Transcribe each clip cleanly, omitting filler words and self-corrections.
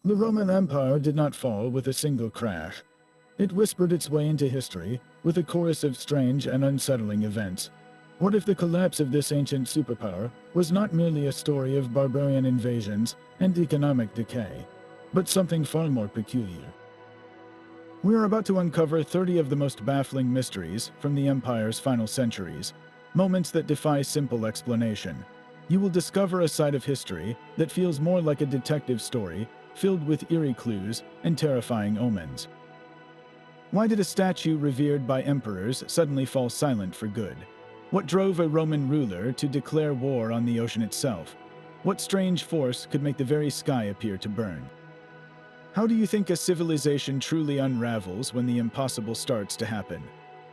The Roman Empire did not fall with a single crash. It whispered its way into history with a chorus of strange and unsettling events. What if the collapse of this ancient superpower was not merely a story of barbarian invasions and economic decay, but something far more peculiar? We are about to uncover 30 of the most baffling mysteries from the Empire's final centuries, moments that defy simple explanation. You will discover a side of history that feels more like a detective story, filled with eerie clues and terrifying omens. Why did a statue revered by emperors suddenly fall silent for good? What drove a Roman ruler to declare war on the ocean itself? What strange force could make the very sky appear to burn? How do you think a civilization truly unravels when the impossible starts to happen?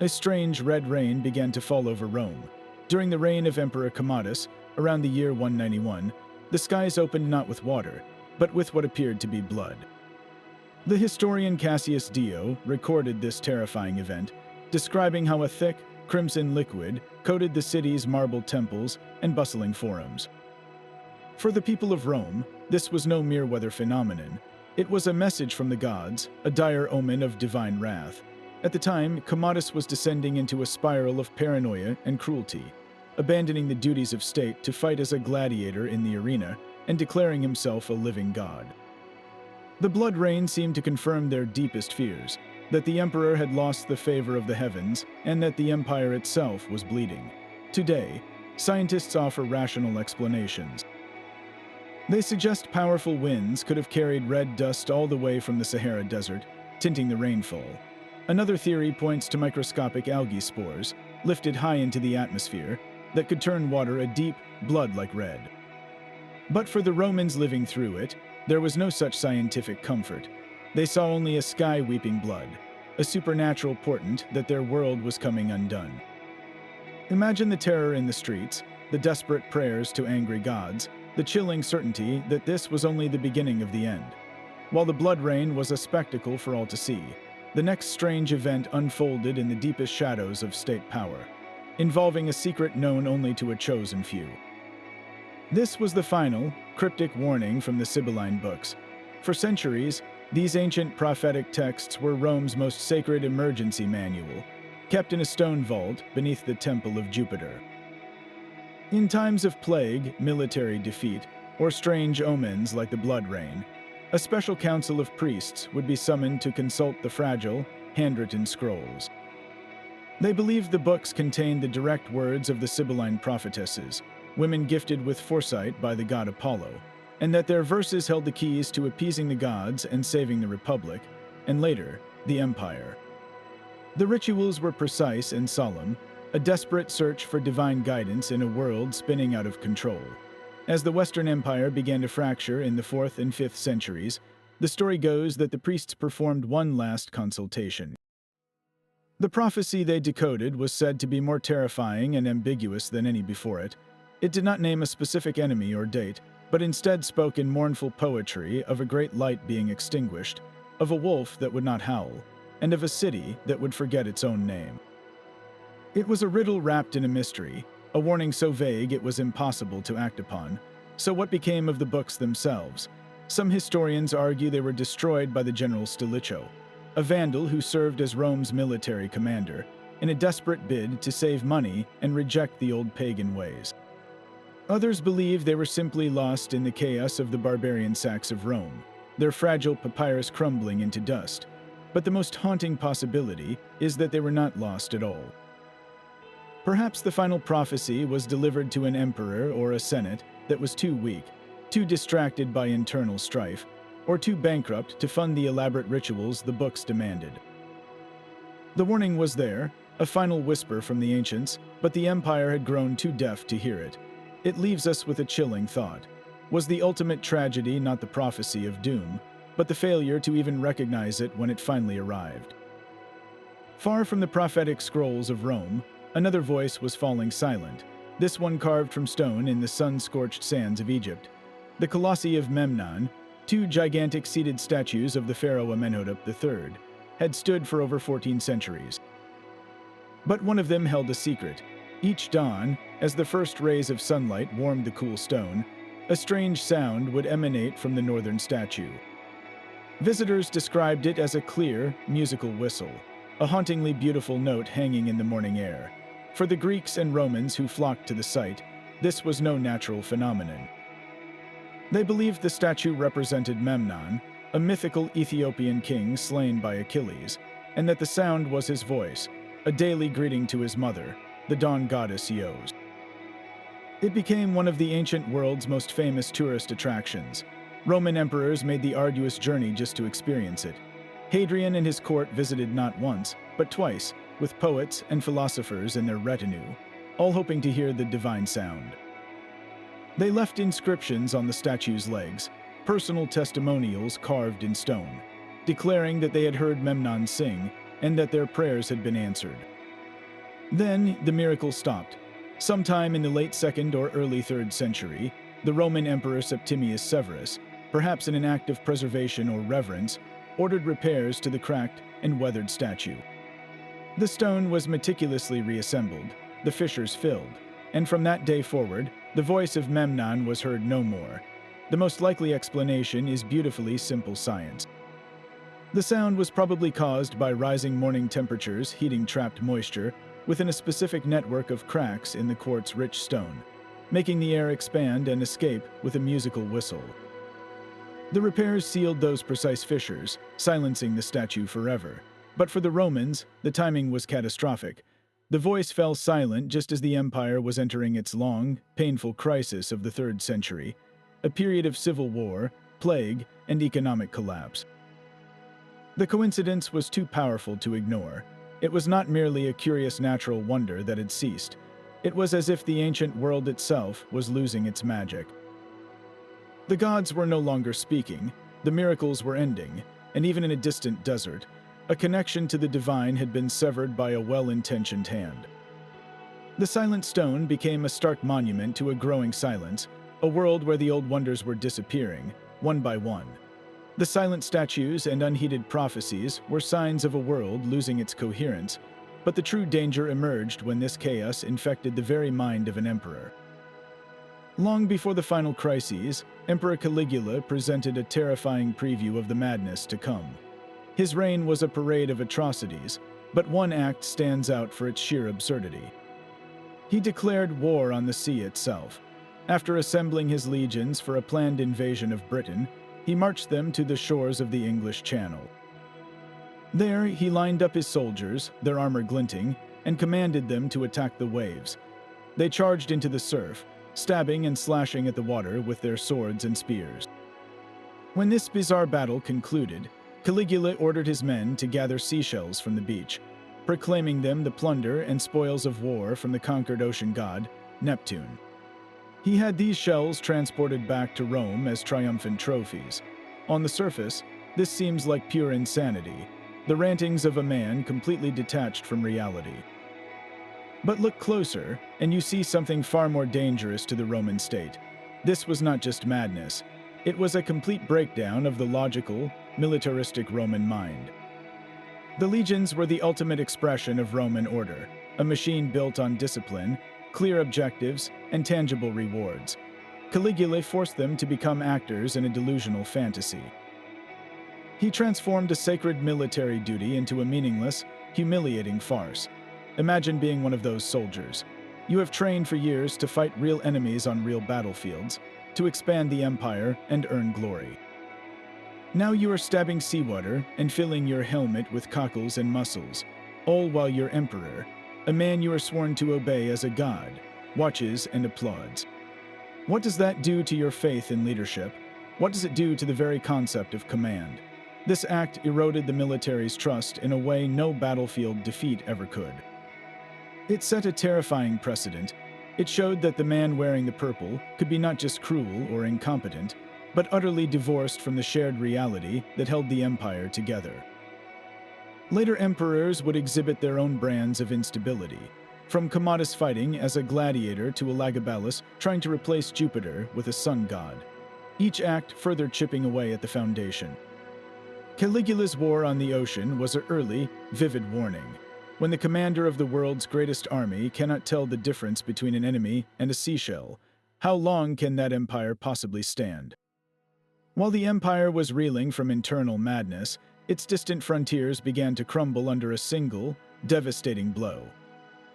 A strange red rain began to fall over Rome. During the reign of Emperor Commodus, around the year 191, the skies opened not with water, but with what appeared to be blood. The historian Cassius Dio recorded this terrifying event, describing how a thick, crimson liquid coated the city's marble temples and bustling forums. For the people of Rome, this was no mere weather phenomenon. It was a message from the gods, a dire omen of divine wrath. At the time, Commodus was descending into a spiral of paranoia and cruelty, abandoning the duties of state to fight as a gladiator in the arena and declaring himself a living god. The blood rain seemed to confirm their deepest fears, that the emperor had lost the favor of the heavens and that the empire itself was bleeding. Today, scientists offer rational explanations. They suggest powerful winds could have carried red dust all the way from the Sahara Desert, tinting the rainfall. Another theory points to microscopic algae spores, lifted high into the atmosphere, that could turn water a deep, blood-like red. But for the Romans living through it, there was no such scientific comfort. They saw only a sky weeping blood, a supernatural portent that their world was coming undone. Imagine the terror in the streets, the desperate prayers to angry gods, the chilling certainty that this was only the beginning of the end. While the blood rain was a spectacle for all to see, the next strange event unfolded in the deepest shadows of state power, involving a secret known only to a chosen few. This was the final, cryptic warning from the Sibylline books. For centuries, these ancient prophetic texts were Rome's most sacred emergency manual, kept in a stone vault beneath the Temple of Jupiter. In times of plague, military defeat, or strange omens like the blood rain, a special council of priests would be summoned to consult the fragile, handwritten scrolls. They believed the books contained the direct words of the Sibylline prophetesses, women gifted with foresight by the god Apollo, and that their verses held the keys to appeasing the gods and saving the Republic, and later, the Empire. The rituals were precise and solemn, a desperate search for divine guidance in a world spinning out of control. As the Western Empire began to fracture in the 4th and 5th centuries, the story goes that the priests performed one last consultation. The prophecy they decoded was said to be more terrifying and ambiguous than any before it. It did not name a specific enemy or date, but instead spoke in mournful poetry of a great light being extinguished, of a wolf that would not howl, and of a city that would forget its own name. It was a riddle wrapped in a mystery, a warning so vague it was impossible to act upon. So what became of the books themselves? Some historians argue they were destroyed by the general Stilicho, a vandal who served as Rome's military commander, in a desperate bid to save money and reject the old pagan ways. Others believe they were simply lost in the chaos of the barbarian sacks of Rome, their fragile papyrus crumbling into dust. But the most haunting possibility is that they were not lost at all. Perhaps the final prophecy was delivered to an emperor or a senate that was too weak, too distracted by internal strife, or too bankrupt to fund the elaborate rituals the books demanded. The warning was there, a final whisper from the ancients, but the empire had grown too deaf to hear it. It leaves us with a chilling thought. Was the ultimate tragedy not the prophecy of doom, but the failure to even recognize it when it finally arrived? Far from the prophetic scrolls of Rome, another voice was falling silent, this one carved from stone in the sun-scorched sands of Egypt. The Colossi of Memnon, two gigantic seated statues of the pharaoh Amenhotep III, had stood for over 14 centuries. But one of them held a secret. Each dawn, as the first rays of sunlight warmed the cool stone, a strange sound would emanate from the northern statue. Visitors described it as a clear, musical whistle, a hauntingly beautiful note hanging in the morning air. For the Greeks and Romans who flocked to the site, this was no natural phenomenon. They believed the statue represented Memnon, a mythical Ethiopian king slain by Achilles, and that the sound was his voice, a daily greeting to his mother, the dawn goddess Eos. It became one of the ancient world's most famous tourist attractions. Roman emperors made the arduous journey just to experience it. Hadrian and his court visited not once, but twice, with poets and philosophers in their retinue, all hoping to hear the divine sound. They left inscriptions on the statue's legs, personal testimonials carved in stone, declaring that they had heard Memnon sing and that their prayers had been answered. Then the miracle stopped. Sometime in the late 2nd or early 3rd century, the Roman Emperor Septimius Severus, perhaps in an act of preservation or reverence, ordered repairs to the cracked and weathered statue. The stone was meticulously reassembled, the fissures filled, and from that day forward, the voice of Memnon was heard no more. The most likely explanation is beautifully simple science. The sound was probably caused by rising morning temperatures heating trapped moisture within a specific network of cracks in the quartz-rich stone, making the air expand and escape with a musical whistle. The repairs sealed those precise fissures, silencing the statue forever. But for the Romans, the timing was catastrophic. The voice fell silent just as the empire was entering its long, painful crisis of the 3rd century, a period of civil war, plague, and economic collapse. The coincidence was too powerful to ignore. It was not merely a curious natural wonder that had ceased. It was as if the ancient world itself was losing its magic. The gods were no longer speaking, the miracles were ending, and even in a distant desert, a connection to the divine had been severed by a well-intentioned hand. The silent stone became a stark monument to a growing silence, a world where the old wonders were disappearing, one by one. The silent statues and unheeded prophecies were signs of a world losing its coherence, but the true danger emerged when this chaos infected the very mind of an emperor. Long before the final crises, Emperor Caligula presented a terrifying preview of the madness to come. His reign was a parade of atrocities, but one act stands out for its sheer absurdity. He declared war on the sea itself. After assembling his legions for a planned invasion of Britain, he marched them to the shores of the English Channel. There, he lined up his soldiers, their armor glinting, and commanded them to attack the waves. They charged into the surf, stabbing and slashing at the water with their swords and spears. When this bizarre battle concluded, Caligula ordered his men to gather seashells from the beach, proclaiming them the plunder and spoils of war from the conquered ocean god, Neptune. He had these shells transported back to Rome as triumphant trophies. On the surface, this seems like pure insanity, the rantings of a man completely detached from reality. But look closer, and you see something far more dangerous to the Roman state. This was not just madness. It was a complete breakdown of the logical, militaristic Roman mind. The legions were the ultimate expression of Roman order, a machine built on discipline, clear objectives, and tangible rewards. Caligula forced them to become actors in a delusional fantasy. He transformed a sacred military duty into a meaningless, humiliating farce. Imagine being one of those soldiers. You have trained for years to fight real enemies on real battlefields, to expand the empire and earn glory. Now you are stabbing seawater and filling your helmet with cockles and mussels, all while your emperor, a man you are sworn to obey as a god, watches and applauds. What does that do to your faith in leadership? What does it do to the very concept of command? This act eroded the military's trust in a way no battlefield defeat ever could. It set a terrifying precedent. It showed that the man wearing the purple could be not just cruel or incompetent, but utterly divorced from the shared reality that held the empire together. Later emperors would exhibit their own brands of instability, from Commodus fighting as a gladiator to Elagabalus trying to replace Jupiter with a sun god, each act further chipping away at the foundation. Caligula's war on the ocean was an early, vivid warning. When the commander of the world's greatest army cannot tell the difference between an enemy and a seashell, how long can that empire possibly stand? While the empire was reeling from internal madness, its distant frontiers began to crumble under a single, devastating blow.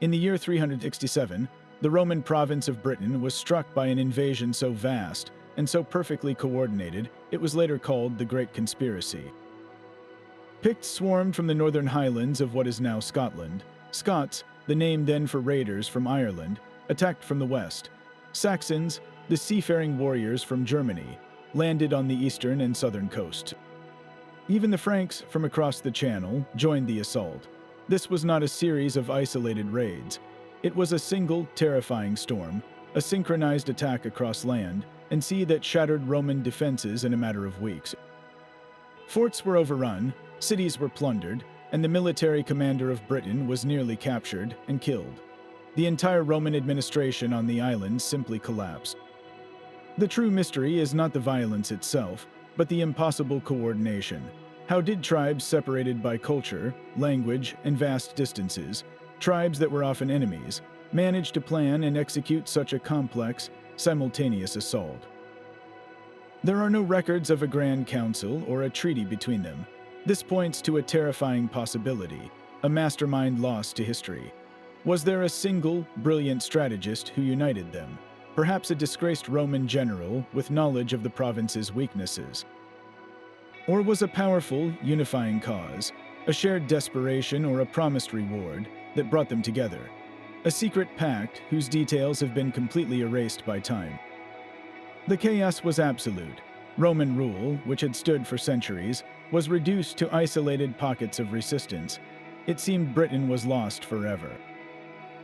In the year 367, the Roman province of Britain was struck by an invasion so vast and so perfectly coordinated it was later called the Great Conspiracy. Picts swarmed from the northern highlands of what is now Scotland. Scots, the name then for raiders from Ireland, attacked from the west. Saxons, the seafaring warriors from Germany, landed on the eastern and southern coasts. Even the Franks from across the Channel joined the assault. This was not a series of isolated raids. It was a single, terrifying storm, a synchronized attack across land and sea that shattered Roman defenses in a matter of weeks. Forts were overrun, cities were plundered, and the military commander of Britain was nearly captured and killed. The entire Roman administration on the island simply collapsed. The true mystery is not the violence itself, but the impossible coordination. How did tribes separated by culture, language, and vast distances, tribes that were often enemies, manage to plan and execute such a complex, simultaneous assault? There are no records of a grand council or a treaty between them. This points to a terrifying possibility, a mastermind lost to history. Was there a single, brilliant strategist who united them? Perhaps a disgraced Roman general with knowledge of the province's weaknesses? Or was a powerful, unifying cause, a shared desperation or a promised reward, that brought them together? A secret pact whose details have been completely erased by time. The chaos was absolute. Roman rule, which had stood for centuries, was reduced to isolated pockets of resistance. It seemed Britain was lost forever.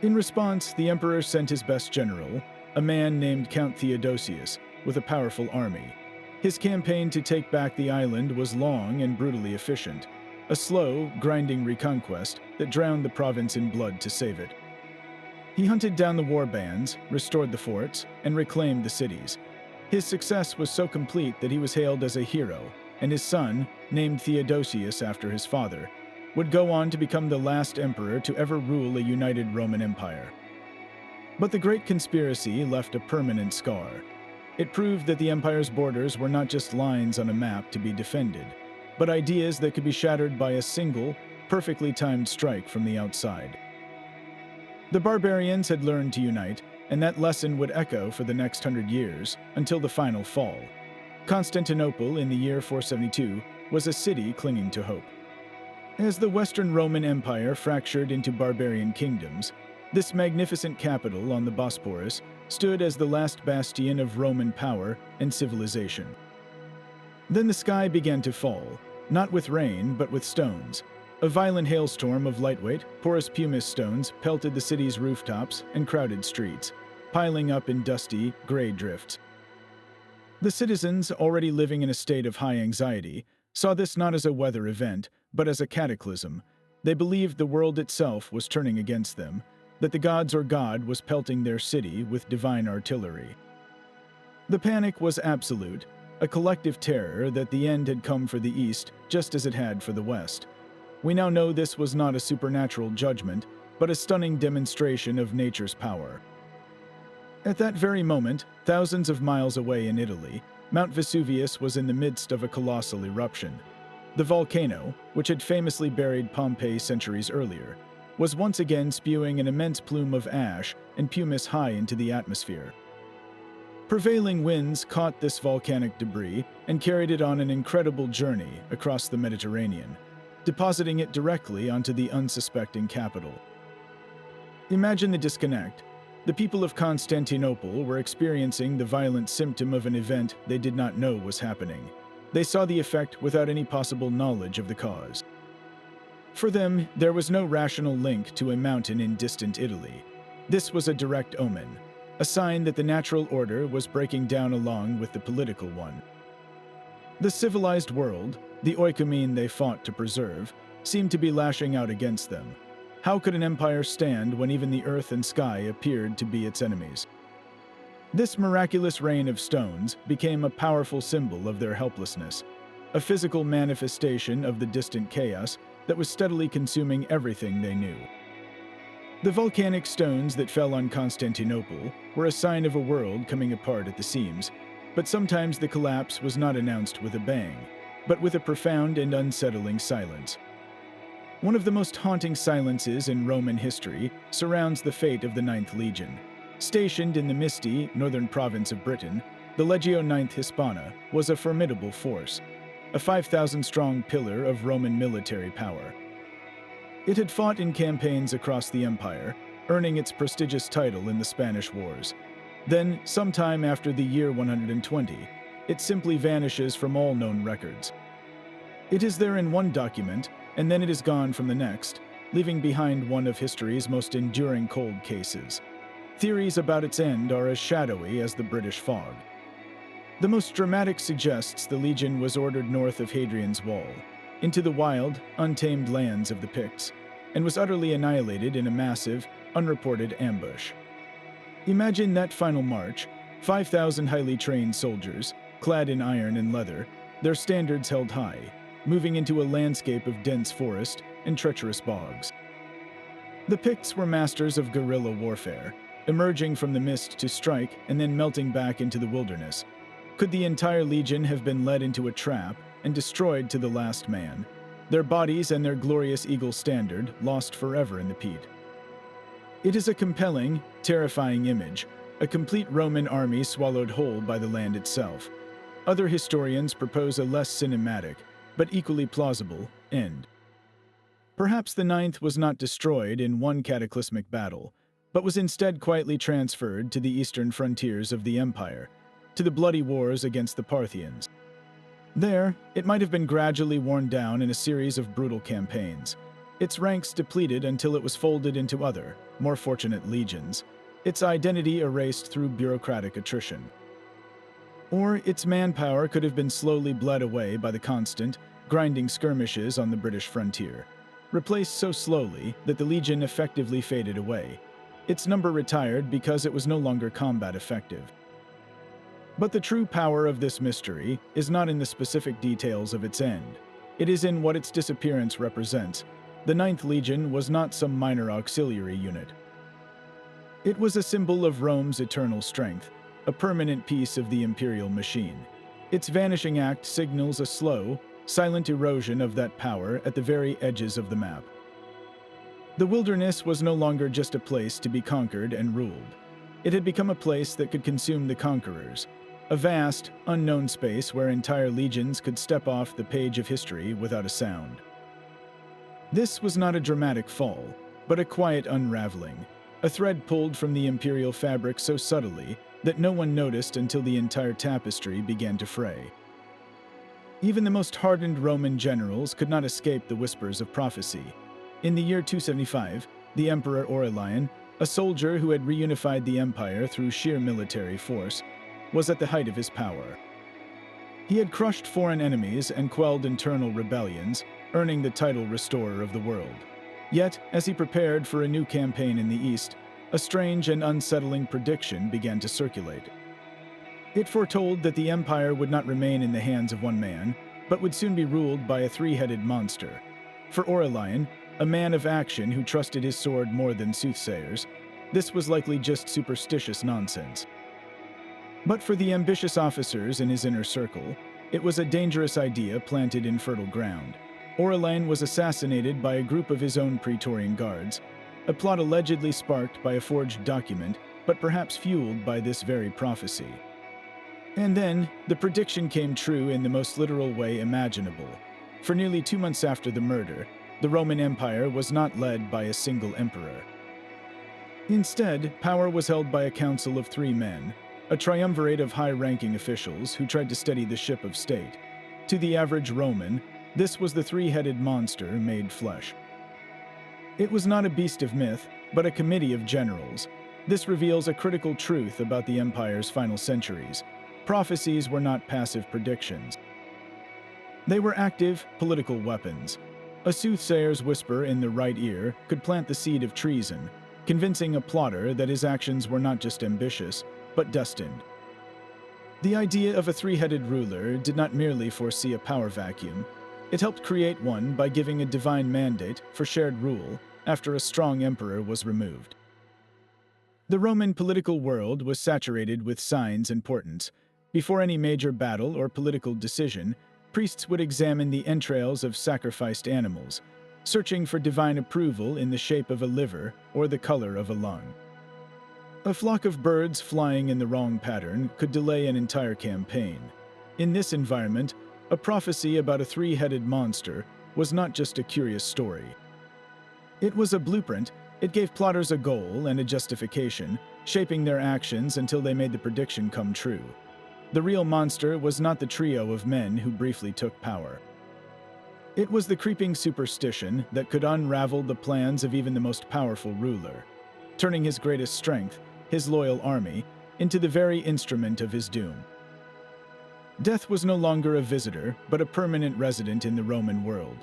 In response, the emperor sent his best general, a man named Count Theodosius, with a powerful army. His campaign to take back the island was long and brutally efficient, a slow, grinding reconquest that drowned the province in blood to save it. He hunted down the war bands, restored the forts, and reclaimed the cities. His success was so complete that he was hailed as a hero, and his son, named Theodosius after his father, would go on to become the last emperor to ever rule a united Roman Empire. But the Great Conspiracy left a permanent scar. It proved that the empire's borders were not just lines on a map to be defended, but ideas that could be shattered by a single, perfectly timed strike from the outside. The barbarians had learned to unite, and that lesson would echo for the next 100 years, until the final fall. Constantinople, in the year 472, was a city clinging to hope. As the Western Roman Empire fractured into barbarian kingdoms, this magnificent capital on the Bosporus stood as the last bastion of Roman power and civilization. Then the sky began to fall, not with rain, but with stones. A violent hailstorm of lightweight, porous pumice stones pelted the city's rooftops and crowded streets, piling up in dusty, gray drifts. The citizens, already living in a state of high anxiety, saw this not as a weather event, but as a cataclysm. They believed the world itself was turning against them, that the gods or God was pelting their city with divine artillery. The panic was absolute, a collective terror that the end had come for the East just as it had for the West. We now know this was not a supernatural judgment, but a stunning demonstration of nature's power. At that very moment, thousands of miles away in Italy, Mount Vesuvius was in the midst of a colossal eruption. The volcano, which had famously buried Pompeii centuries earlier, was once again spewing an immense plume of ash and pumice high into the atmosphere. Prevailing winds caught this volcanic debris and carried it on an incredible journey across the Mediterranean, depositing it directly onto the unsuspecting capital. Imagine the disconnect. The people of Constantinople were experiencing the violent symptom of an event they did not know was happening. They saw the effect without any possible knowledge of the cause. For them, there was no rational link to a mountain in distant Italy. This was a direct omen, a sign that the natural order was breaking down along with the political one. The civilized world, the oikumene they fought to preserve, seemed to be lashing out against them. How could an empire stand when even the earth and sky appeared to be its enemies? This miraculous rain of stones became a powerful symbol of their helplessness, a physical manifestation of the distant chaos that was steadily consuming everything they knew. The volcanic stones that fell on Constantinople were a sign of a world coming apart at the seams. But sometimes the collapse was not announced with a bang, but with a profound and unsettling silence. One of the most haunting silences in Roman history surrounds the fate of the Ninth Legion. Stationed in the misty northern province of Britain, the Legio IX Hispana was a formidable force, a 5,000-strong pillar of Roman military power. It had fought in campaigns across the empire, earning its prestigious title in the Spanish Wars. Then, sometime after the year 120, it simply vanishes from all known records. It is there in one document, and then it is gone from the next, leaving behind one of history's most enduring cold cases. Theories about its end are as shadowy as the British fog. The most dramatic suggests the legion was ordered north of Hadrian's Wall, into the wild, untamed lands of the Picts, and was utterly annihilated in a massive, unreported ambush. Imagine that final march, 5,000 highly trained soldiers, clad in iron and leather, their standards held high, moving into a landscape of dense forest and treacherous bogs. The Picts were masters of guerrilla warfare, emerging from the mist to strike and then melting back into the wilderness. Could the entire legion have been led into a trap and destroyed to the last man, their bodies and their glorious eagle standard lost forever in the peat? It is a compelling, terrifying image, a complete Roman army swallowed whole by the land itself. Other historians propose a less cinematic, but equally plausible, end. Perhaps the Ninth was not destroyed in one cataclysmic battle, but was instead quietly transferred to the eastern frontiers of the empire, to the bloody wars against the Parthians. There, it might have been gradually worn down in a series of brutal campaigns, its ranks depleted until it was folded into other, more fortunate legions, its identity erased through bureaucratic attrition. Or its manpower could have been slowly bled away by the constant, grinding skirmishes on the British frontier, replaced so slowly that the legion effectively faded away. Its number retired because it was no longer combat effective. But the true power of this mystery is not in the specific details of its end. It is in what its disappearance represents. The Ninth Legion was not some minor auxiliary unit. It was a symbol of Rome's eternal strength, a permanent piece of the imperial machine. Its vanishing act signals a slow, silent erosion of that power at the very edges of the map. The wilderness was no longer just a place to be conquered and ruled. It had become a place that could consume the conquerors, a vast, unknown space where entire legions could step off the page of history without a sound. This was not a dramatic fall, but a quiet unraveling, a thread pulled from the imperial fabric so subtly that no one noticed until the entire tapestry began to fray. Even the most hardened Roman generals could not escape the whispers of prophecy. In the year 275, the Emperor Aurelian, a soldier who had reunified the empire through sheer military force, was at the height of his power. He had crushed foreign enemies and quelled internal rebellions, earning the title Restorer of the World. Yet, as he prepared for a new campaign in the East, a strange and unsettling prediction began to circulate. It foretold that the empire would not remain in the hands of one man, but would soon be ruled by a three-headed monster. For Aurelian, a man of action who trusted his sword more than soothsayers, this was likely just superstitious nonsense. But for the ambitious officers in his inner circle, it was a dangerous idea planted in fertile ground. Aurelian was assassinated by a group of his own Praetorian guards, a plot allegedly sparked by a forged document, but perhaps fueled by this very prophecy. And then, the prediction came true in the most literal way imaginable. For nearly 2 months after the murder, the Roman Empire was not led by a single emperor. Instead, power was held by a council of 3 men, a triumvirate of high-ranking officials who tried to steady the ship of state. To the average Roman, this was the three-headed monster made flesh. It was not a beast of myth, but a committee of generals. This reveals a critical truth about the empire's final centuries. Prophecies were not passive predictions. They were active, political weapons. A soothsayer's whisper in the right ear could plant the seed of treason, convincing a plotter that his actions were not just ambitious, but destined. The idea of a three-headed ruler did not merely foresee a power vacuum. It helped create one by giving a divine mandate for shared rule after a strong emperor was removed. The Roman political world was saturated with signs and portents. Before any major battle or political decision, priests would examine the entrails of sacrificed animals, searching for divine approval in the shape of a liver or the color of a lung. A flock of birds flying in the wrong pattern could delay an entire campaign. In this environment, a prophecy about a three-headed monster was not just a curious story. It was a blueprint. It gave plotters a goal and a justification, shaping their actions until they made the prediction come true. The real monster was not the trio of men who briefly took power. It was the creeping superstition that could unravel the plans of even the most powerful ruler, turning his greatest strength, his loyal army, into the very instrument of his doom. Death was no longer a visitor, but a permanent resident in the Roman world.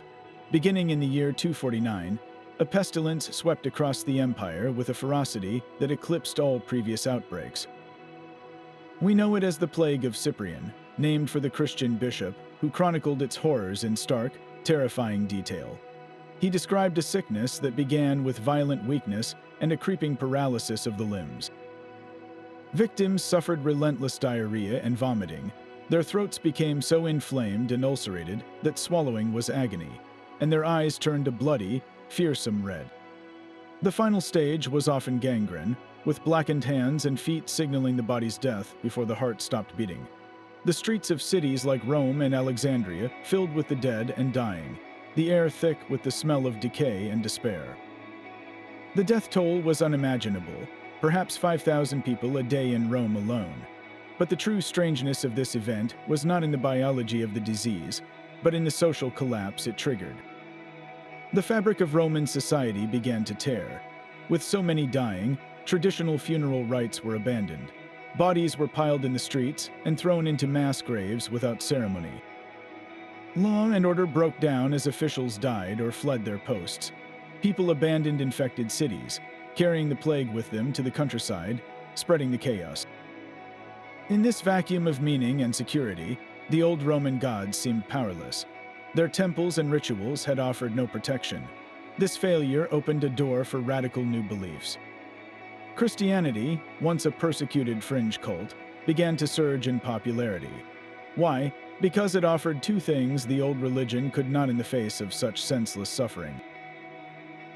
Beginning in the year 249, a pestilence swept across the empire with a ferocity that eclipsed all previous outbreaks. We know it as the Plague of Cyprian, named for the Christian bishop who chronicled its horrors in stark, terrifying detail. He described a sickness that began with violent weakness and a creeping paralysis of the limbs. Victims suffered relentless diarrhea and vomiting. Their throats became so inflamed and ulcerated that swallowing was agony, and their eyes turned a bloody, fearsome red. The final stage was often gangrene, with blackened hands and feet signaling the body's death before the heart stopped beating. The streets of cities like Rome and Alexandria filled with the dead and dying, the air thick with the smell of decay and despair. The death toll was unimaginable, perhaps 5,000 people a day in Rome alone. But the true strangeness of this event was not in the biology of the disease, but in the social collapse it triggered. The fabric of Roman society began to tear. With so many dying, traditional funeral rites were abandoned. Bodies were piled in the streets and thrown into mass graves without ceremony. Law and order broke down as officials died or fled their posts. People abandoned infected cities, carrying the plague with them to the countryside, spreading the chaos. In this vacuum of meaning and security, the old Roman gods seemed powerless. Their temples and rituals had offered no protection. This failure opened a door for radical new beliefs. Christianity, once a persecuted fringe cult, began to surge in popularity. Why? Because it offered two things the old religion could not in the face of such senseless suffering.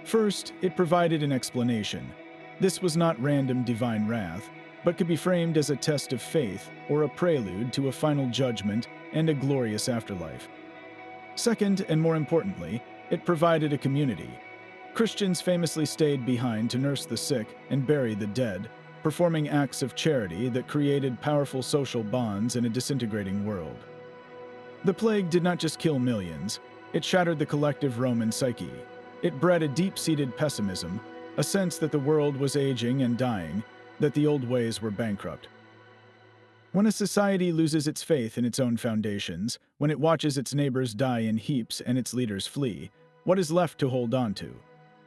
First, it provided an explanation. This was not random divine wrath, but could be framed as a test of faith or a prelude to a final judgment and a glorious afterlife. Second, and more importantly, it provided a community. Christians famously stayed behind to nurse the sick and bury the dead, performing acts of charity that created powerful social bonds in a disintegrating world. The plague did not just kill millions, it shattered the collective Roman psyche. It bred a deep-seated pessimism, a sense that the world was aging and dying, that the old ways were bankrupt. When a society loses its faith in its own foundations, when it watches its neighbors die in heaps and its leaders flee, what is left to hold on to?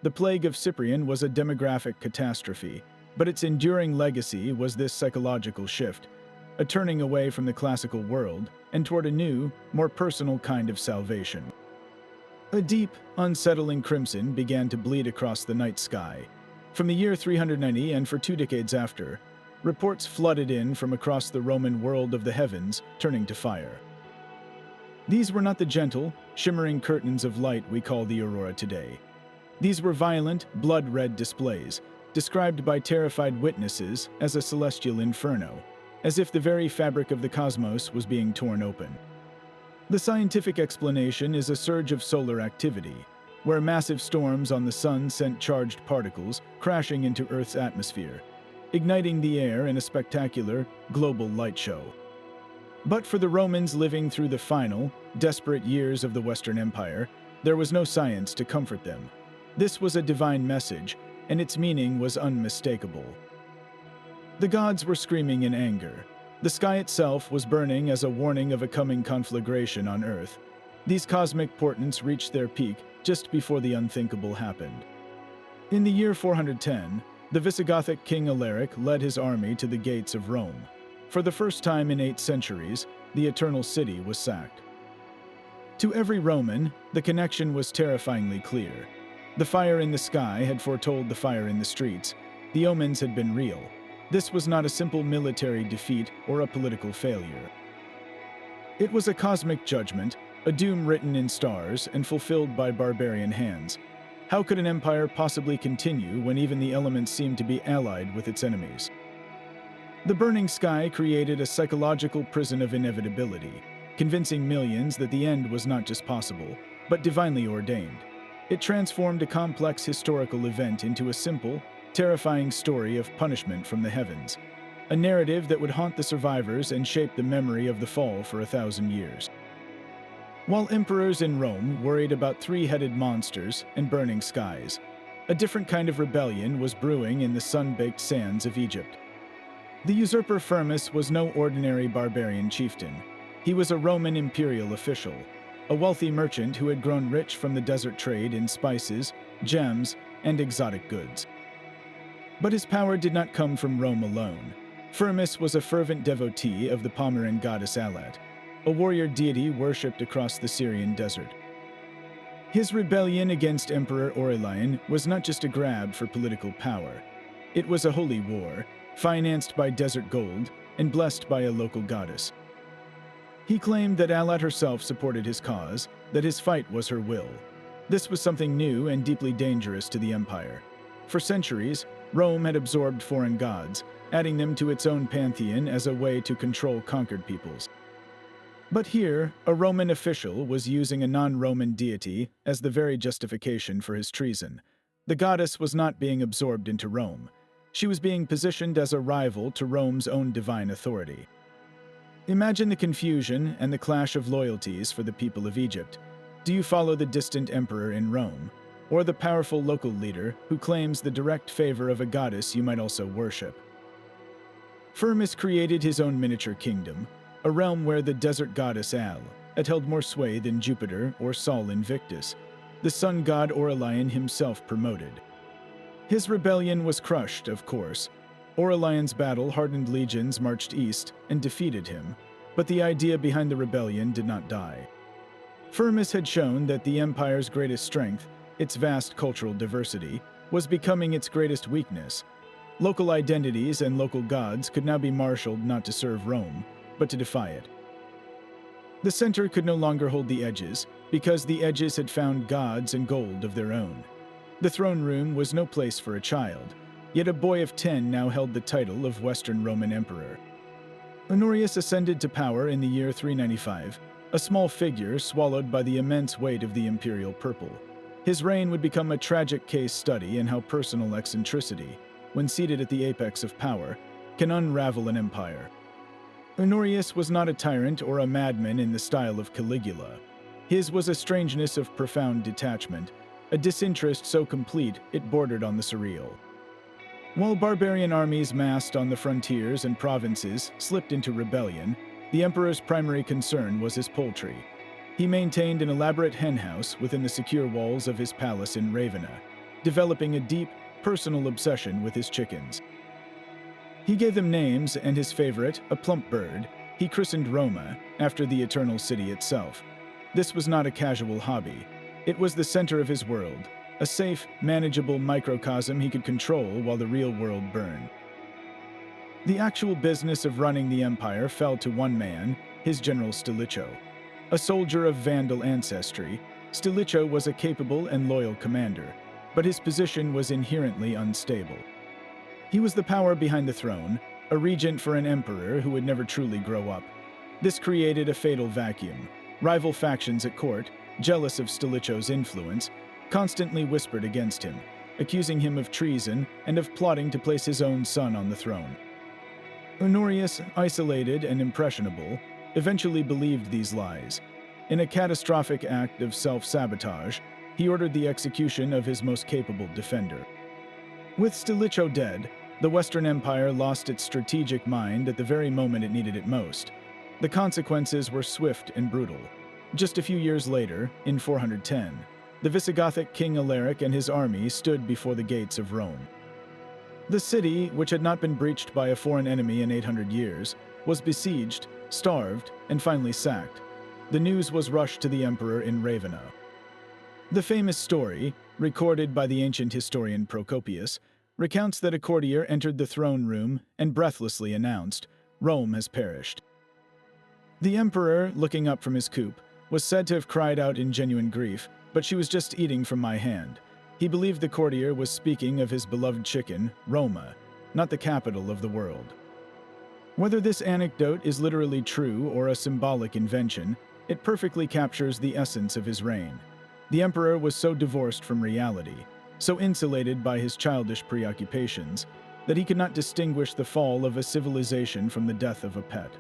The Plague of Cyprian was a demographic catastrophe, but its enduring legacy was this psychological shift, a turning away from the classical world and toward a new, more personal kind of salvation. A deep, unsettling crimson began to bleed across the night sky. From the year 390 and for 2 decades after, reports flooded in from across the Roman world of the heavens, turning to fire. These were not the gentle, shimmering curtains of light we call the aurora today. These were violent, blood-red displays, described by terrified witnesses as a celestial inferno, as if the very fabric of the cosmos was being torn open. The scientific explanation is a surge of solar activity, where massive storms on the sun sent charged particles crashing into Earth's atmosphere, igniting the air in a spectacular, global light show. But for the Romans living through the final, desperate years of the Western Empire, there was no science to comfort them. This was a divine message, and its meaning was unmistakable. The gods were screaming in anger. The sky itself was burning as a warning of a coming conflagration on Earth. These cosmic portents reached their peak just before the unthinkable happened. In the year 410, the Visigothic king Alaric led his army to the gates of Rome. For the first time in 8 centuries, the Eternal City was sacked. To every Roman, the connection was terrifyingly clear. The fire in the sky had foretold the fire in the streets. The omens had been real. This was not a simple military defeat or a political failure. It was a cosmic judgment, a doom written in stars and fulfilled by barbarian hands. How could an empire possibly continue when even the elements seemed to be allied with its enemies? The burning sky created a psychological prison of inevitability, convincing millions that the end was not just possible, but divinely ordained. It transformed a complex historical event into a simple, terrifying story of punishment from the heavens, a narrative that would haunt the survivors and shape the memory of the fall for 1,000 years. While emperors in Rome worried about three-headed monsters and burning skies, a different kind of rebellion was brewing in the sun-baked sands of Egypt. The usurper Firmus was no ordinary barbarian chieftain. He was a Roman imperial official, a wealthy merchant who had grown rich from the desert trade in spices, gems, and exotic goods. But his power did not come from Rome alone. Firmus was a fervent devotee of the Pomeran goddess Alat, a warrior deity worshipped across the Syrian desert. His rebellion against Emperor Aurelian was not just a grab for political power. It was a holy war, financed by desert gold and blessed by a local goddess. He claimed that Alat herself supported his cause, that his fight was her will. This was something new and deeply dangerous to the empire. For centuries, Rome had absorbed foreign gods, adding them to its own pantheon as a way to control conquered peoples. But here, a Roman official was using a non-Roman deity as the very justification for his treason. The goddess was not being absorbed into Rome. She was being positioned as a rival to Rome's own divine authority. Imagine the confusion and the clash of loyalties for the people of Egypt. Do you follow the distant emperor in Rome, or the powerful local leader who claims the direct favor of a goddess you might also worship? Firmus created his own miniature kingdom, a realm where the desert goddess Al had held more sway than Jupiter or Sol Invictus, the sun god Aurelian himself promoted. His rebellion was crushed, of course. Aurelian's battle-hardened legions marched east and defeated him, but the idea behind the rebellion did not die. Firmus had shown that the empire's greatest strength, its vast cultural diversity, was becoming its greatest weakness. Local identities and local gods could now be marshaled not to serve Rome, but to defy it. The center could no longer hold the edges, because the edges had found gods and gold of their own. The throne room was no place for a child, yet a boy of 10 now held the title of Western Roman Emperor. Honorius ascended to power in the year 395, a small figure swallowed by the immense weight of the imperial purple. His reign would become a tragic case study in how personal eccentricity, when seated at the apex of power, can unravel an empire. Honorius was not a tyrant or a madman in the style of Caligula. His was a strangeness of profound detachment, a disinterest so complete it bordered on the surreal. While barbarian armies massed on the frontiers and provinces slipped into rebellion, the emperor's primary concern was his poultry. He maintained an elaborate henhouse within the secure walls of his palace in Ravenna, developing a deep, personal obsession with his chickens. He gave them names, and his favorite, a plump bird, he christened Roma, after the eternal city itself. This was not a casual hobby. It was the center of his world, a safe, manageable microcosm he could control while the real world burned. The actual business of running the empire fell to one man, his general Stilicho. A soldier of Vandal ancestry, Stilicho was a capable and loyal commander, but his position was inherently unstable. He was the power behind the throne, a regent for an emperor who would never truly grow up. This created a fatal vacuum. Rival factions at court, jealous of Stilicho's influence, constantly whispered against him, accusing him of treason and of plotting to place his own son on the throne. Honorius, isolated and impressionable, eventually believed these lies. In a catastrophic act of self-sabotage, he ordered the execution of his most capable defender. With Stilicho dead, the Western Empire lost its strategic mind at the very moment it needed it most. The consequences were swift and brutal. Just a few years later, in 410, the Visigothic king Alaric and his army stood before the gates of Rome. The city, which had not been breached by a foreign enemy in 800 years, was besieged, starved, and finally sacked. The news was rushed to the emperor in Ravenna. The famous story, recorded by the ancient historian Procopius, recounts that a courtier entered the throne room and breathlessly announced, "Rome has perished." The emperor, looking up from his coupe, was said to have cried out in genuine grief, "But she was just eating from my hand." He believed the courtier was speaking of his beloved chicken, Roma, not the capital of the world. Whether this anecdote is literally true or a symbolic invention, it perfectly captures the essence of his reign. The emperor was so divorced from reality, so insulated by his childish preoccupations, that he could not distinguish the fall of a civilization from the death of a pet.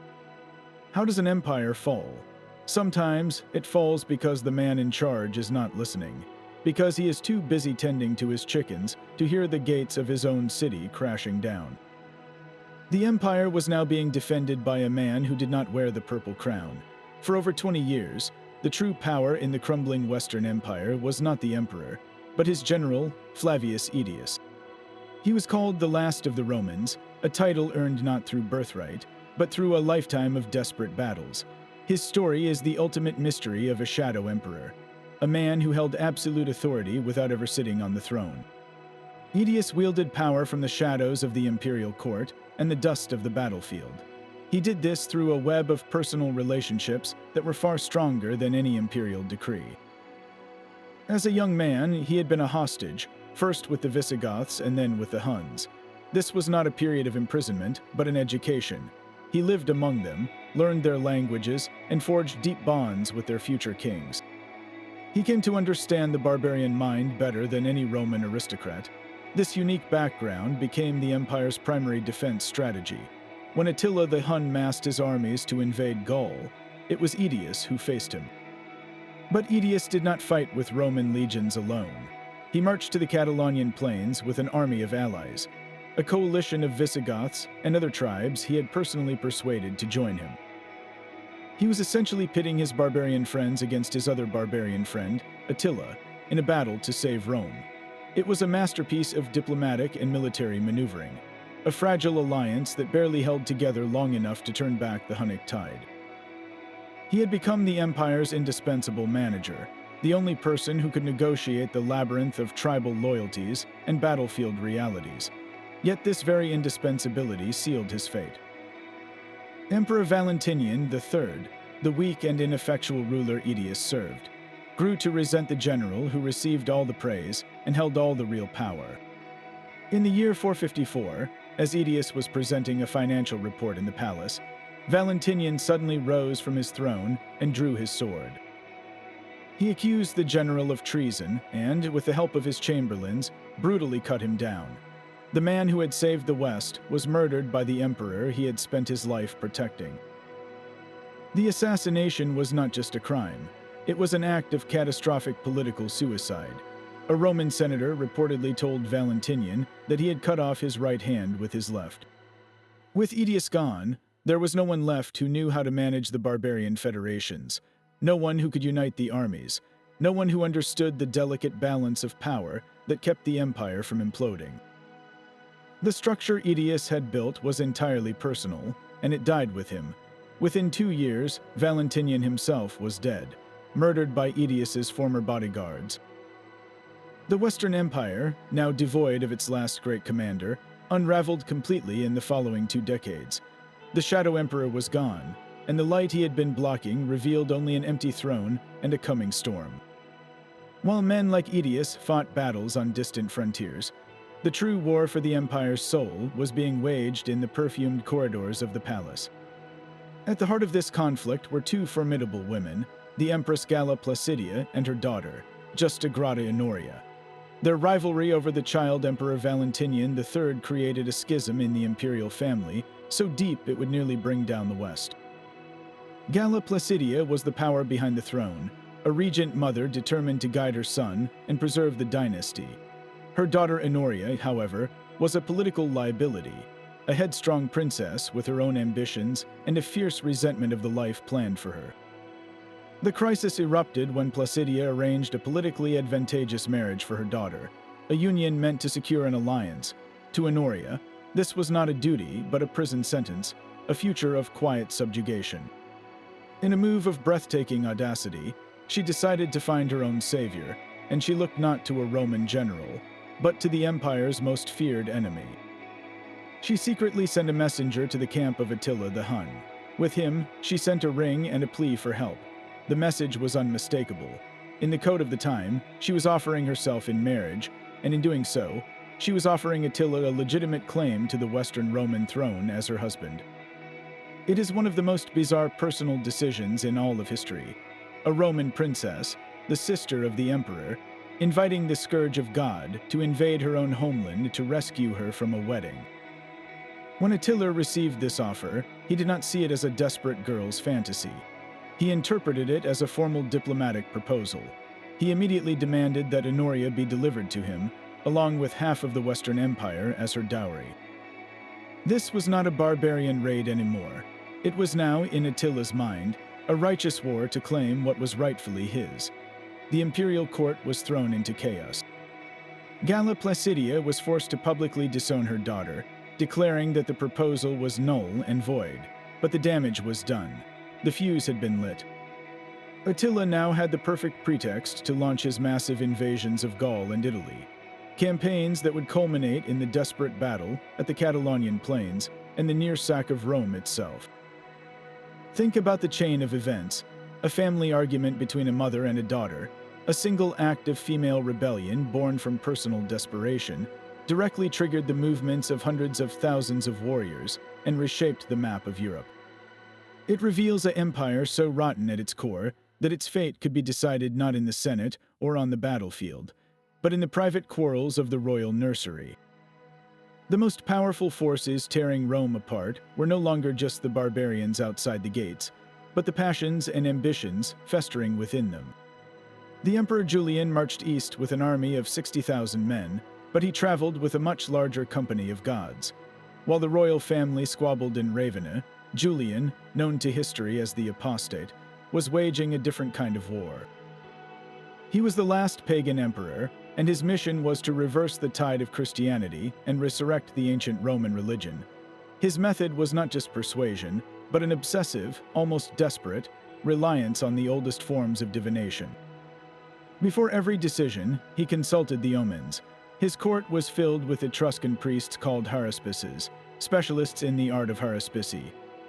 How does an empire fall? Sometimes it falls because the man in charge is not listening, because he is too busy tending to his chickens to hear the gates of his own city crashing down. The empire was now being defended by a man who did not wear the purple crown. For over 20 years, the true power in the crumbling Western Empire was not the emperor, but his general, Flavius Aetius. He was called the last of the Romans, a title earned not through birthright, but through a lifetime of desperate battles. His story is the ultimate mystery of a shadow emperor, a man who held absolute authority without ever sitting on the throne. Aetius wielded power from the shadows of the imperial court and the dust of the battlefield. He did this through a web of personal relationships that were far stronger than any imperial decree. As a young man, he had been a hostage, first with the Visigoths and then with the Huns. This was not a period of imprisonment, but an education. He lived among them, learned their languages, and forged deep bonds with their future kings. He came to understand the barbarian mind better than any Roman aristocrat. This unique background became the empire's primary defense strategy. When Attila the Hun massed his armies to invade Gaul, it was Aetius who faced him. But Aetius did not fight with Roman legions alone. He marched to the Catalonian plains with an army of allies, a coalition of Visigoths and other tribes he had personally persuaded to join him. He was essentially pitting his barbarian friends against his other barbarian friend, Attila, in a battle to save Rome. It was a masterpiece of diplomatic and military maneuvering, a fragile alliance that barely held together long enough to turn back the Hunnic tide. He had become the empire's indispensable manager, the only person who could negotiate the labyrinth of tribal loyalties and battlefield realities. Yet this very indispensability sealed his fate. Emperor Valentinian III, the weak and ineffectual ruler Aetius served, grew to resent the general who received all the praise and held all the real power. In the year 454, as Aetius was presenting a financial report in the palace, Valentinian suddenly rose from his throne and drew his sword. He accused the general of treason and, with the help of his chamberlains, brutally cut him down. The man who had saved the West was murdered by the emperor he had spent his life protecting. The assassination was not just a crime. It was an act of catastrophic political suicide. A Roman senator reportedly told Valentinian that he had cut off his right hand with his left. With Aetius gone, there was no one left who knew how to manage the barbarian federations, no one who could unite the armies, no one who understood the delicate balance of power that kept the empire from imploding. The structure Aetius had built was entirely personal, and it died with him. Within 2 years, Valentinian himself was dead, murdered by Aetius's former bodyguards. The Western Empire, now devoid of its last great commander, unraveled completely in the following 2 decades. The Shadow Emperor was gone, and the light he had been blocking revealed only an empty throne and a coming storm. While men like Aetius fought battles on distant frontiers, the true war for the empire's soul was being waged in the perfumed corridors of the palace. At the heart of this conflict were 2 formidable women, the Empress Galla Placidia and her daughter, Justa Grata Honoria. Their rivalry over the child Emperor Valentinian III created a schism in the imperial family, so deep it would nearly bring down the West. Galla Placidia was the power behind the throne, a regent mother determined to guide her son and preserve the dynasty. Her daughter Honoria, however, was a political liability, a headstrong princess with her own ambitions and a fierce resentment of the life planned for her. The crisis erupted when Placidia arranged a politically advantageous marriage for her daughter, a union meant to secure an alliance. To Honoria, this was not a duty, but a prison sentence, a future of quiet subjugation. In a move of breathtaking audacity, she decided to find her own savior, and she looked not to a Roman general, but to the empire's most feared enemy. She secretly sent a messenger to the camp of Attila the Hun. With him, she sent a ring and a plea for help. The message was unmistakable. In the code of the time, she was offering herself in marriage, and in doing so, she was offering Attila a legitimate claim to the Western Roman throne as her husband. It is one of the most bizarre personal decisions in all of history. A Roman princess, the sister of the emperor, inviting the scourge of God to invade her own homeland to rescue her from a wedding. When Attila received this offer, he did not see it as a desperate girl's fantasy. He interpreted it as a formal diplomatic proposal. He immediately demanded that Honoria be delivered to him, along with half of the Western Empire as her dowry. This was not a barbarian raid anymore. It was now, in Attila's mind, a righteous war to claim what was rightfully his. The imperial court was thrown into chaos. Galla Placidia was forced to publicly disown her daughter, declaring that the proposal was null and void, but the damage was done. The fuse had been lit. Attila now had the perfect pretext to launch his massive invasions of Gaul and Italy, campaigns that would culminate in the desperate battle at the Catalonian plains and the near sack of Rome itself. Think about the chain of events: a family argument between a mother and a daughter, a single act of female rebellion born from personal desperation, directly triggered the movements of hundreds of thousands of warriors and reshaped the map of Europe. It reveals an empire so rotten at its core that its fate could be decided not in the Senate or on the battlefield, but in the private quarrels of the royal nursery. The most powerful forces tearing Rome apart were no longer just the barbarians outside the gates, but the passions and ambitions festering within them. The Emperor Julian marched east with an army of 60,000 men, but he traveled with a much larger company of gods. While the royal family squabbled in Ravenna, Julian, known to history as the Apostate, was waging a different kind of war. He was the last pagan emperor, and his mission was to reverse the tide of Christianity and resurrect the ancient Roman religion. His method was not just persuasion, but an obsessive, almost desperate, reliance on the oldest forms of divination. Before every decision, he consulted the omens. His court was filled with Etruscan priests called haruspices, specialists in the art of haruspicy.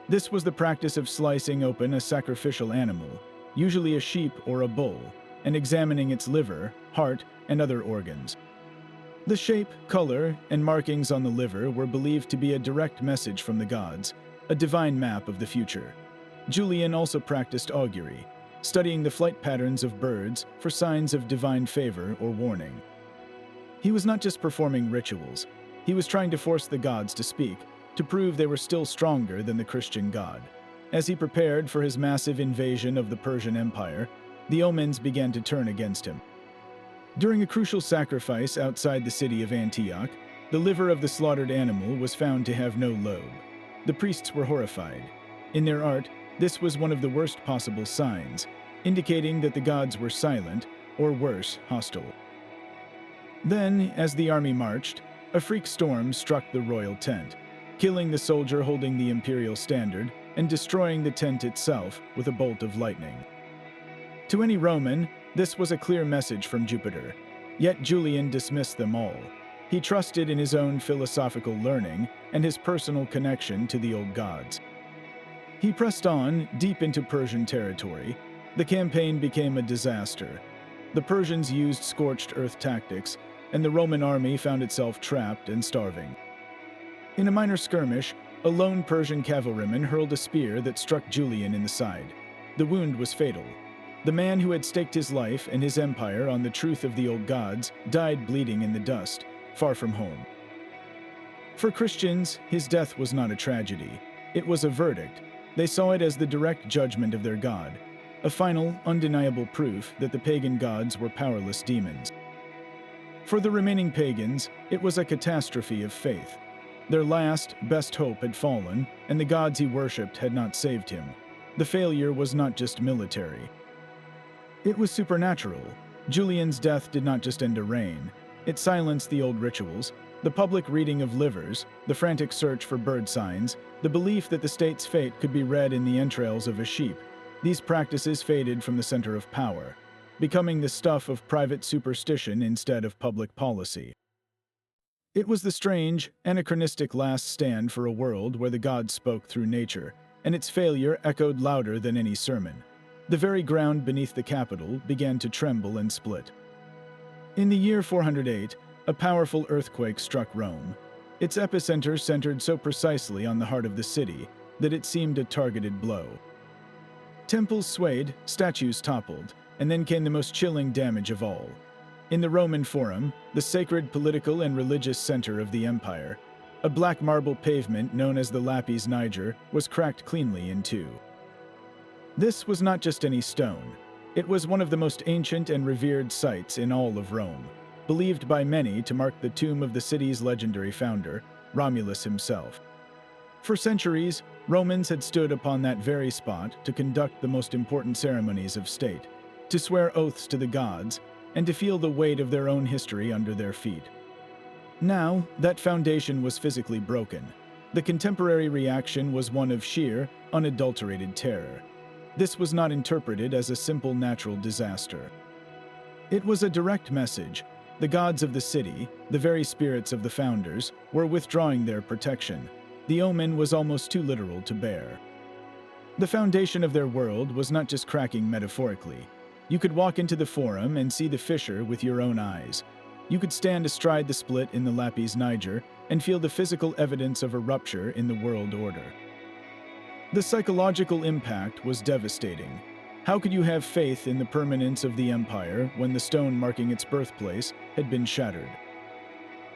This was the practice of slicing open a sacrificial animal, usually a sheep or a bull, and examining its liver, heart, and other organs. The shape, color, and markings on the liver were believed to be a direct message from the gods, a divine map of the future. Julian also practiced augury, studying the flight patterns of birds for signs of divine favor or warning. He was not just performing rituals. He was trying to force the gods to speak, to prove they were still stronger than the Christian God. As he prepared for his massive invasion of the Persian Empire, the omens began to turn against him. During a crucial sacrifice outside the city of Antioch, the liver of the slaughtered animal was found to have no lobe. The priests were horrified. In their art, this was one of the worst possible signs, indicating that the gods were silent, or worse, hostile. Then, as the army marched, a freak storm struck the royal tent, killing the soldier holding the imperial standard and destroying the tent itself with a bolt of lightning. To any Roman, this was a clear message from Jupiter. Yet Julian dismissed them all. He trusted in his own philosophical learning and his personal connection to the old gods. He pressed on, deep into Persian territory. The campaign became a disaster. The Persians used scorched earth tactics, and the Roman army found itself trapped and starving. In a minor skirmish, a lone Persian cavalryman hurled a spear that struck Julian in the side. The wound was fatal. The man who had staked his life and his empire on the truth of the old gods died bleeding in the dust, far from home. For Christians, his death was not a tragedy. It was a verdict. They saw it as the direct judgment of their God, a final, undeniable proof that the pagan gods were powerless demons. For the remaining pagans, it was a catastrophe of faith. Their last, best hope had fallen, and the gods he worshipped had not saved him. The failure was not just military. It was supernatural. Julian's death did not just end a reign. It silenced the old rituals, the public reading of livers, the frantic search for bird signs, the belief that the state's fate could be read in the entrails of a sheep. These practices faded from the center of power, becoming the stuff of private superstition instead of public policy. It was the strange, anachronistic last stand for a world where the gods spoke through nature, and its failure echoed louder than any sermon. The very ground beneath the capital began to tremble and split. In the year 408, a powerful earthquake struck Rome. Its epicenter centered so precisely on the heart of the city that it seemed a targeted blow. Temples swayed, statues toppled, and then came the most chilling damage of all. In the Roman Forum, the sacred political and religious center of the empire, a black marble pavement known as the Lapis Niger was cracked cleanly in two. This was not just any stone. It was one of the most ancient and revered sites in all of Rome, believed by many to mark the tomb of the city's legendary founder, Romulus himself. For centuries, Romans had stood upon that very spot to conduct the most important ceremonies of state, to swear oaths to the gods, and to feel the weight of their own history under their feet. Now, that foundation was physically broken. The contemporary reaction was one of sheer, unadulterated terror. This was not interpreted as a simple natural disaster. It was a direct message. The gods of the city, the very spirits of the founders, were withdrawing their protection. The omen was almost too literal to bear. The foundation of their world was not just cracking metaphorically. You could walk into the Forum and see the fissure with your own eyes. You could stand astride the split in the Lapis Niger and feel the physical evidence of a rupture in the world order. The psychological impact was devastating. How could you have faith in the permanence of the empire when the stone marking its birthplace had been shattered?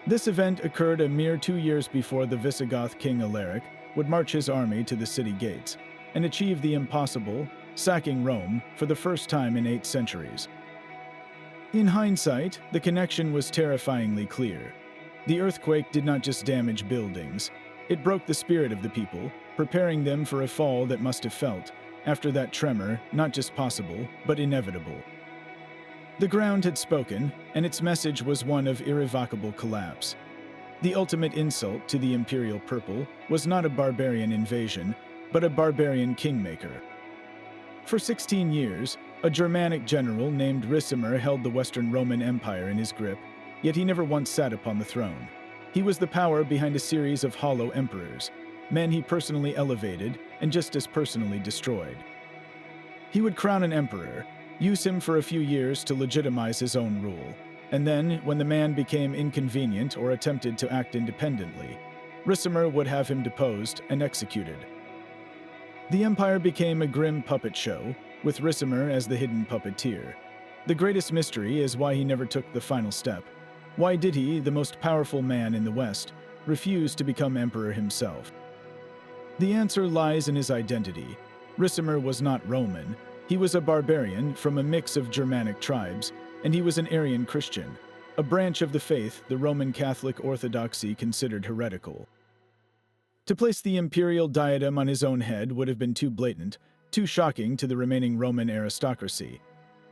This event occurred a mere 2 years before the Visigoth king Alaric would march his army to the city gates and achieve the impossible, sacking Rome for the first time in 8 centuries. In hindsight, the connection was terrifyingly clear. The earthquake did not just damage buildings, it broke the spirit of the people, preparing them for a fall that must have felt, after that tremor, not just possible, but inevitable. The ground had spoken, and its message was one of irrevocable collapse. The ultimate insult to the imperial purple was not a barbarian invasion, but a barbarian kingmaker. For 16 years, a Germanic general named Ricimer held the Western Roman Empire in his grip, yet he never once sat upon the throne. He was the power behind a series of hollow emperors, men he personally elevated and just as personally destroyed. He would crown an emperor, use him for a few years to legitimize his own rule, and then, when the man became inconvenient or attempted to act independently, Ricimer would have him deposed and executed. The empire became a grim puppet show, with Ricimer as the hidden puppeteer. The greatest mystery is why he never took the final step. Why did he, the most powerful man in the West, refuse to become emperor himself? The answer lies in his identity. Ricimer was not Roman. He was a barbarian from a mix of Germanic tribes, and he was an Arian Christian, a branch of the faith the Roman Catholic Orthodoxy considered heretical. To place the imperial diadem on his own head would have been too blatant, too shocking to the remaining Roman aristocracy.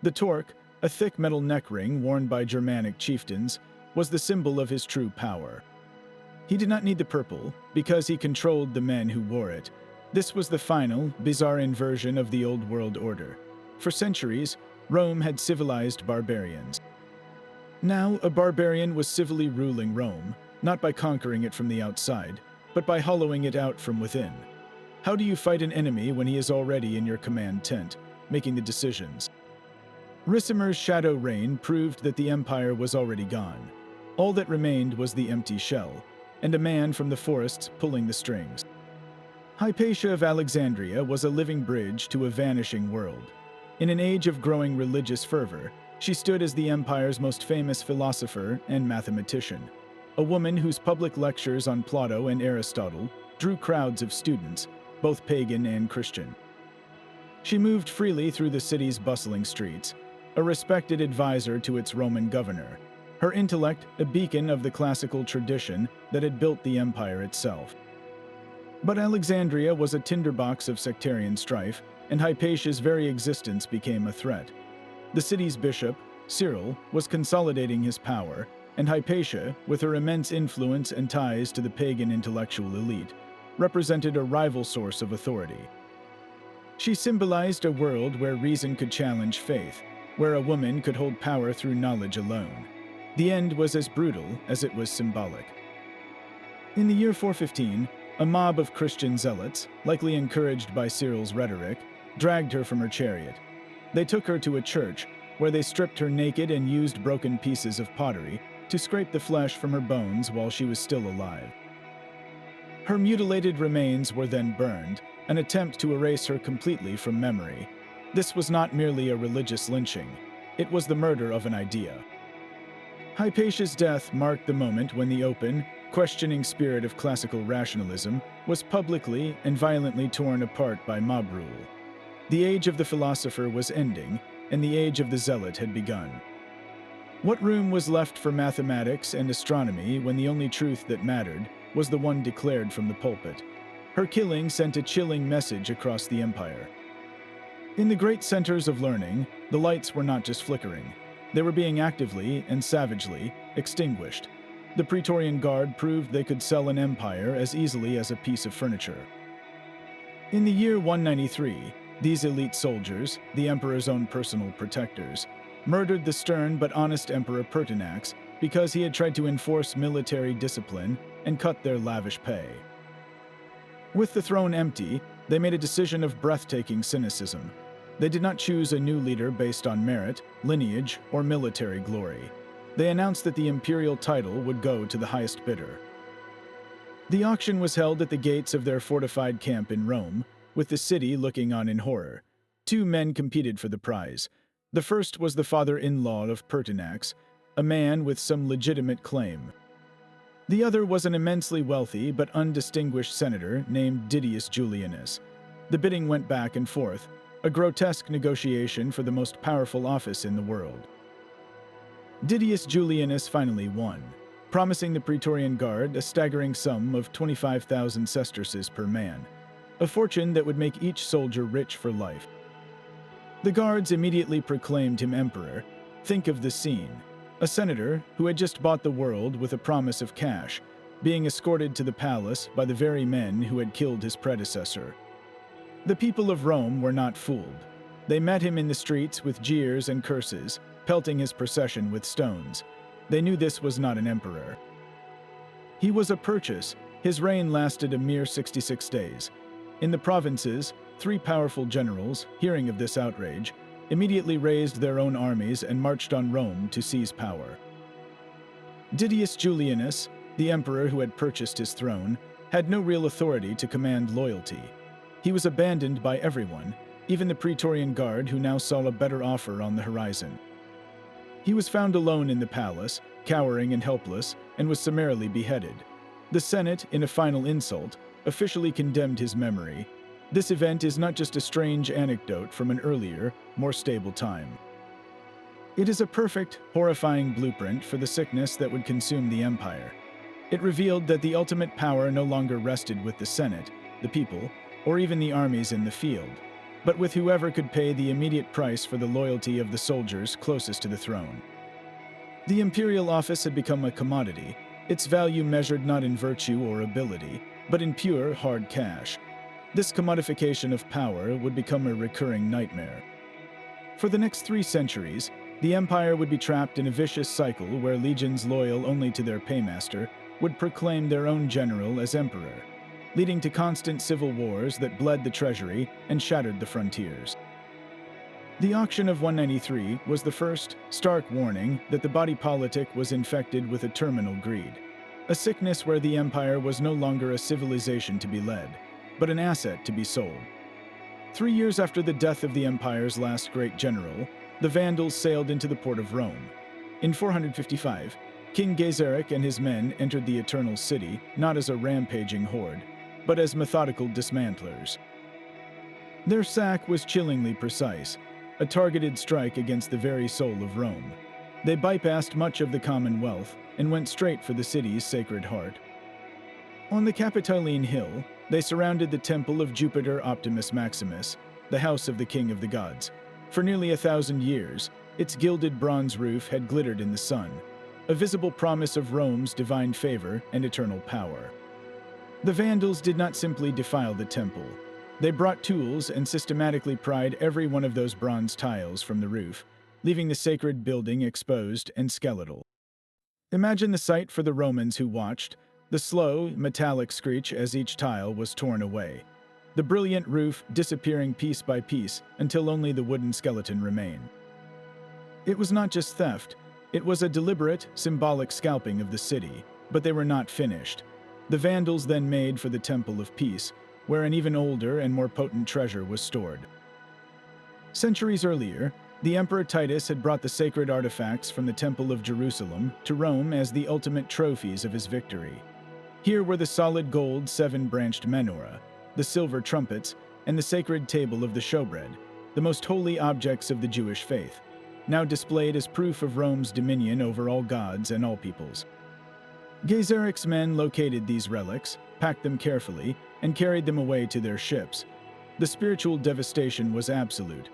The torque, a thick metal neck ring worn by Germanic chieftains, was the symbol of his true power. He did not need the purple, because he controlled the men who wore it. This was the final, bizarre inversion of the old world order. For centuries, Rome had civilized barbarians. Now, a barbarian was civilly ruling Rome, not by conquering it from the outside, but by hollowing it out from within. How do you fight an enemy when he is already in your command tent, making the decisions? Ricimer's shadow reign proved that the empire was already gone. All that remained was the empty shell, and a man from the forests pulling the strings. Hypatia of Alexandria was a living bridge to a vanishing world. In an age of growing religious fervor, she stood as the empire's most famous philosopher and mathematician, a woman whose public lectures on Plato and Aristotle drew crowds of students, both pagan and Christian. She moved freely through the city's bustling streets, a respected advisor to its Roman governor, her intellect a beacon of the classical tradition that had built the empire itself. But Alexandria was a tinderbox of sectarian strife, and Hypatia's very existence became a threat. The city's bishop, Cyril, was consolidating his power, and Hypatia, with her immense influence and ties to the pagan intellectual elite, represented a rival source of authority. She symbolized a world where reason could challenge faith, where a woman could hold power through knowledge alone. The end was as brutal as it was symbolic. In the year 415, a mob of Christian zealots, likely encouraged by Cyril's rhetoric, dragged her from her chariot. They took her to a church, where they stripped her naked and used broken pieces of pottery to scrape the flesh from her bones while she was still alive. Her mutilated remains were then burned, an attempt to erase her completely from memory. This was not merely a religious lynching. It was the murder of an idea. Hypatia's death marked the moment when the open, questioning spirit of classical rationalism was publicly and violently torn apart by mob rule. The age of the philosopher was ending, and the age of the zealot had begun. What room was left for mathematics and astronomy when the only truth that mattered was the one declared from the pulpit? Her killing sent a chilling message across the empire. In the great centers of learning, the lights were not just flickering. They were being actively and savagely extinguished. The Praetorian Guard proved they could sell an empire as easily as a piece of furniture. In the year 193, these elite soldiers, the emperor's own personal protectors, murdered the stern but honest Emperor Pertinax because he had tried to enforce military discipline and cut their lavish pay. With the throne empty, they made a decision of breathtaking cynicism. They did not choose a new leader based on merit, lineage, or military glory. They announced that the imperial title would go to the highest bidder. The auction was held at the gates of their fortified camp in Rome, with the city looking on in horror. Two men competed for the prize. The first was the father-in-law of Pertinax, a man with some legitimate claim. The other was an immensely wealthy but undistinguished senator named Didius Julianus. The bidding went back and forth, a grotesque negotiation for the most powerful office in the world. Didius Julianus finally won, promising the Praetorian Guard a staggering sum of 25,000 sesterces per man, a fortune that would make each soldier rich for life. The guards immediately proclaimed him emperor. Think of the scene. A senator who had just bought the world with a promise of cash, being escorted to the palace by the very men who had killed his predecessor. The people of Rome were not fooled. They met him in the streets with jeers and curses, pelting his procession with stones. They knew this was not an emperor. He was a purchase. His reign lasted a mere 66 days. In the provinces, 3 powerful generals, hearing of this outrage, immediately raised their own armies and marched on Rome to seize power. Didius Julianus, the emperor who had purchased his throne, had no real authority to command loyalty. He was abandoned by everyone, even the Praetorian Guard, who now saw a better offer on the horizon. He was found alone in the palace, cowering and helpless, and was summarily beheaded. The Senate, in a final insult, officially condemned his memory. This event is not just a strange anecdote from an earlier, more stable time. It is a perfect, horrifying blueprint for the sickness that would consume the empire. It revealed that the ultimate power no longer rested with the Senate, the people, or even the armies in the field, but with whoever could pay the immediate price for the loyalty of the soldiers closest to the throne. The imperial office had become a commodity, its value measured not in virtue or ability, but in pure, hard cash. This commodification of power would become a recurring nightmare. For the next 3 centuries, the empire would be trapped in a vicious cycle where legions loyal only to their paymaster would proclaim their own general as emperor, leading to constant civil wars that bled the treasury and shattered the frontiers. The auction of 193 was the first, stark warning that the body politic was infected with a terminal greed, a sickness where the empire was no longer a civilization to be led, but an asset to be sold. 3 years after the death of the empire's last great general, the Vandals sailed into the port of Rome. In 455, King Gaiseric and his men entered the Eternal City not as a rampaging horde, but as methodical dismantlers. Their sack was chillingly precise, a targeted strike against the very soul of Rome. They bypassed much of the Commonwealth and went straight for the city's sacred heart. On the Capitoline Hill, they surrounded the temple of Jupiter Optimus Maximus, the house of the king of the gods. For nearly 1,000 years, its gilded bronze roof had glittered in the sun, a visible promise of Rome's divine favor and eternal power. The Vandals did not simply defile the temple. They brought tools and systematically pried every one of those bronze tiles from the roof, leaving the sacred building exposed and skeletal. Imagine the sight for the Romans who watched, the slow, metallic screech as each tile was torn away, the brilliant roof disappearing piece by piece until only the wooden skeleton remained. It was not just theft, it was a deliberate, symbolic scalping of the city, but they were not finished. The Vandals then made for the Temple of Peace, where an even older and more potent treasure was stored. Centuries earlier, the Emperor Titus had brought the sacred artifacts from the Temple of Jerusalem to Rome as the ultimate trophies of his victory. Here were the solid gold seven-branched menorah, the silver trumpets, and the sacred table of the showbread, the most holy objects of the Jewish faith, now displayed as proof of Rome's dominion over all gods and all peoples. Gaisaric's men located these relics, packed them carefully, and carried them away to their ships. The spiritual devastation was absolute.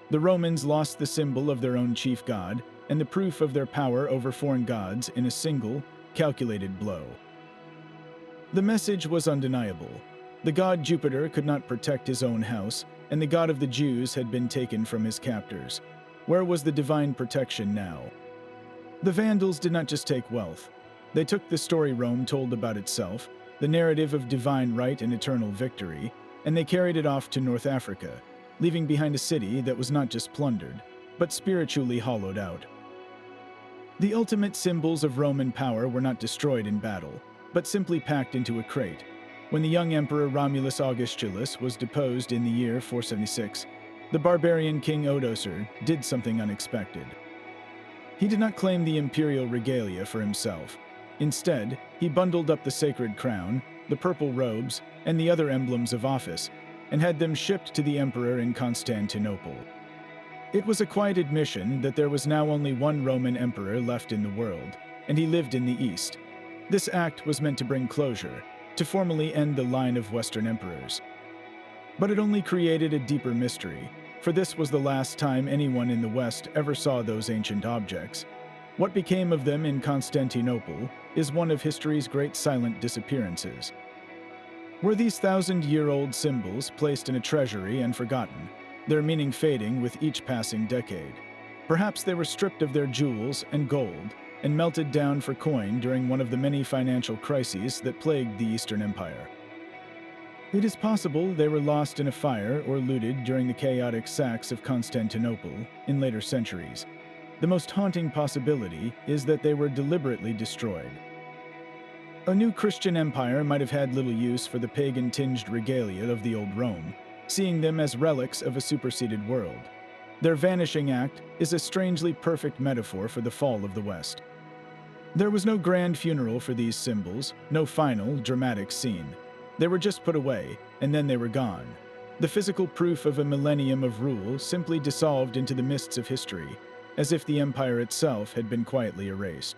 The Romans lost the symbol of their own chief god and the proof of their power over foreign gods in a single, calculated blow. The message was undeniable. The god Jupiter could not protect his own house, and the god of the Jews had been taken from his captors. Where was the divine protection now? The Vandals did not just take wealth. They took the story Rome told about itself, the narrative of divine right and eternal victory, and they carried it off to North Africa, leaving behind a city that was not just plundered, but spiritually hollowed out. The ultimate symbols of Roman power were not destroyed in battle, but simply packed into a crate. When the young Emperor Romulus Augustulus was deposed in the year 476, the barbarian King Odoacer did something unexpected. He did not claim the imperial regalia for himself. Instead, he bundled up the sacred crown, the purple robes, and the other emblems of office, and had them shipped to the emperor in Constantinople. It was a quiet admission that there was now only one Roman emperor left in the world, and he lived in the East. This act was meant to bring closure, to formally end the line of Western emperors. But it only created a deeper mystery, for this was the last time anyone in the West ever saw those ancient objects. What became of them in Constantinople is one of history's great silent disappearances. Were these thousand-year-old symbols placed in a treasury and forgotten, their meaning fading with each passing decade? Perhaps they were stripped of their jewels and gold and melted down for coin during one of the many financial crises that plagued the Eastern Empire. It is possible they were lost in a fire or looted during the chaotic sacks of Constantinople in later centuries. The most haunting possibility is that they were deliberately destroyed. A new Christian empire might have had little use for the pagan-tinged regalia of the old Rome, seeing them as relics of a superseded world. Their vanishing act is a strangely perfect metaphor for the fall of the West. There was no grand funeral for these symbols, no final, dramatic scene. They were just put away, and then they were gone. The physical proof of a millennium of rule simply dissolved into the mists of history, as if the empire itself had been quietly erased.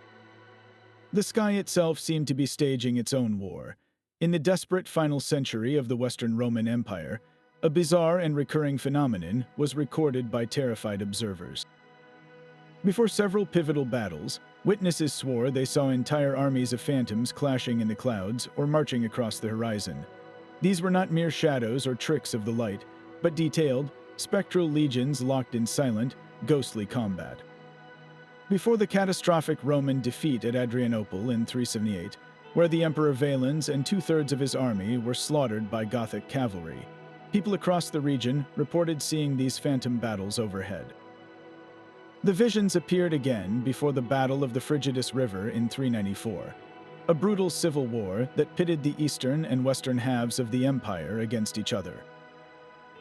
The sky itself seemed to be staging its own war. In the desperate final century of the Western Roman Empire, a bizarre and recurring phenomenon was recorded by terrified observers. Before several pivotal battles, witnesses swore they saw entire armies of phantoms clashing in the clouds or marching across the horizon. These were not mere shadows or tricks of the light, but detailed, spectral legions locked in silent, ghostly combat. Before the catastrophic Roman defeat at Adrianople in 378, where the Emperor Valens and two-thirds of his army were slaughtered by Gothic cavalry, people across the region reported seeing these phantom battles overhead. The visions appeared again before the Battle of the Frigidus River in 394, a brutal civil war that pitted the eastern and western halves of the empire against each other.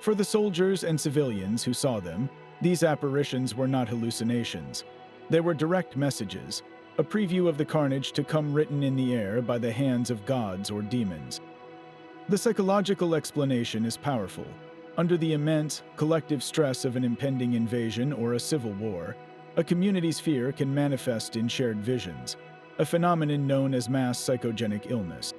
For the soldiers and civilians who saw them, these apparitions were not hallucinations. They were direct messages, a preview of the carnage to come written in the air by the hands of gods or demons. The psychological explanation is powerful. Under the immense, collective stress of an impending invasion or a civil war, a community's fear can manifest in shared visions, a phenomenon known as mass psychogenic illness.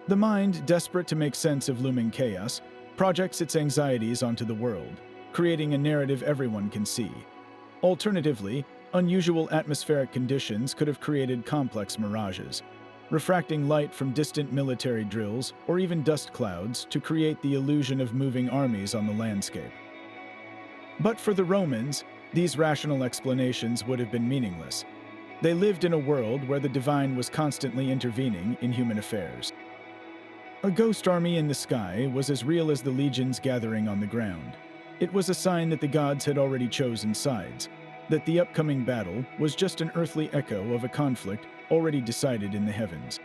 The mind, desperate to make sense of looming chaos, projects its anxieties onto the world, creating a narrative everyone can see. Alternatively, unusual atmospheric conditions could have created complex mirages, refracting light from distant military drills or even dust clouds to create the illusion of moving armies on the landscape. But for the Romans, these rational explanations would have been meaningless. They lived in a world where the divine was constantly intervening in human affairs. A ghost army in the sky was as real as the legions gathering on the ground. It was a sign that the gods had already chosen sides, that the upcoming battle was just an earthly echo of a conflict already decided in the heavens.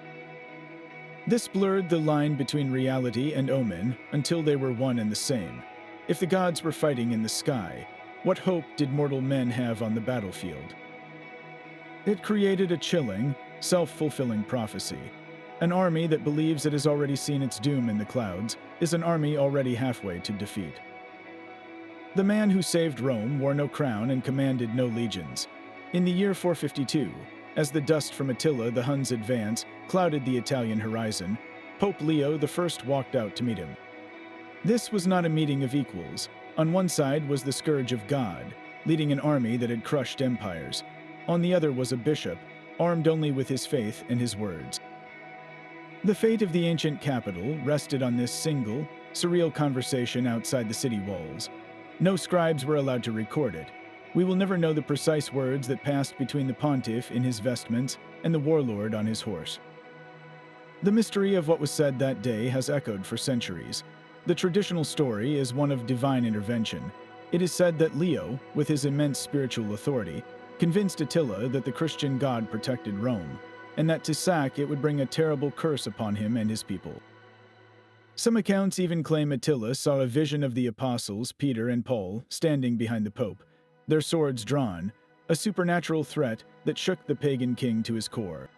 This blurred the line between reality and omen until they were one and the same. If the gods were fighting in the sky, what hope did mortal men have on the battlefield? It created a chilling, self-fulfilling prophecy. An army that believes it has already seen its doom in the clouds is an army already halfway to defeat. The man who saved Rome wore no crown and commanded no legions. In the year 452, as the dust from Attila the Hun's advance clouded the Italian horizon, Pope Leo I walked out to meet him. This was not a meeting of equals. On one side was the scourge of God, leading an army that had crushed empires. On the other was a bishop, armed only with his faith and his words. The fate of the ancient capital rested on this single, surreal conversation outside the city walls. No scribes were allowed to record it. We will never know the precise words that passed between the pontiff in his vestments and the warlord on his horse. The mystery of what was said that day has echoed for centuries. The traditional story is one of divine intervention. It is said that Leo, with his immense spiritual authority, convinced Attila that the Christian God protected Rome, and that to sack it would bring a terrible curse upon him and his people. Some accounts even claim Attila saw a vision of the apostles, Peter and Paul, standing behind the Pope, their swords drawn, a supernatural threat that shook the pagan king to his core.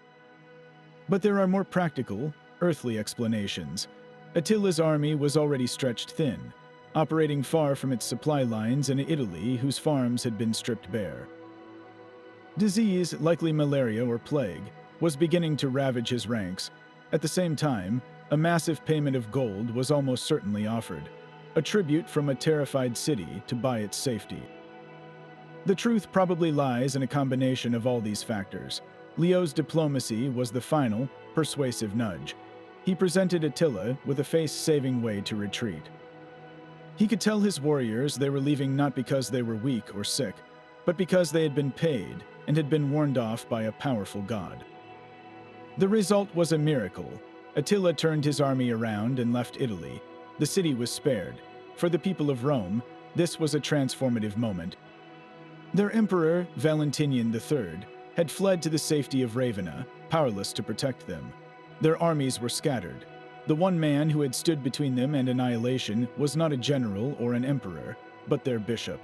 But there are more practical, earthly explanations. Attila's army was already stretched thin, operating far from its supply lines in Italy whose farms had been stripped bare. Disease, likely malaria or plague, was beginning to ravage his ranks. At the same time, a massive payment of gold was almost certainly offered, a tribute from a terrified city to buy its safety. The truth probably lies in a combination of all these factors. Leo's diplomacy was the final, persuasive nudge. He presented Attila with a face-saving way to retreat. He could tell his warriors they were leaving not because they were weak or sick, but because they had been paid and had been warned off by a powerful god. The result was a miracle. Attila turned his army around and left Italy. The city was spared. For the people of Rome, this was a transformative moment. Their emperor, Valentinian III, had fled to the safety of Ravenna, powerless to protect them. Their armies were scattered. The one man who had stood between them and annihilation was not a general or an emperor, but their bishop.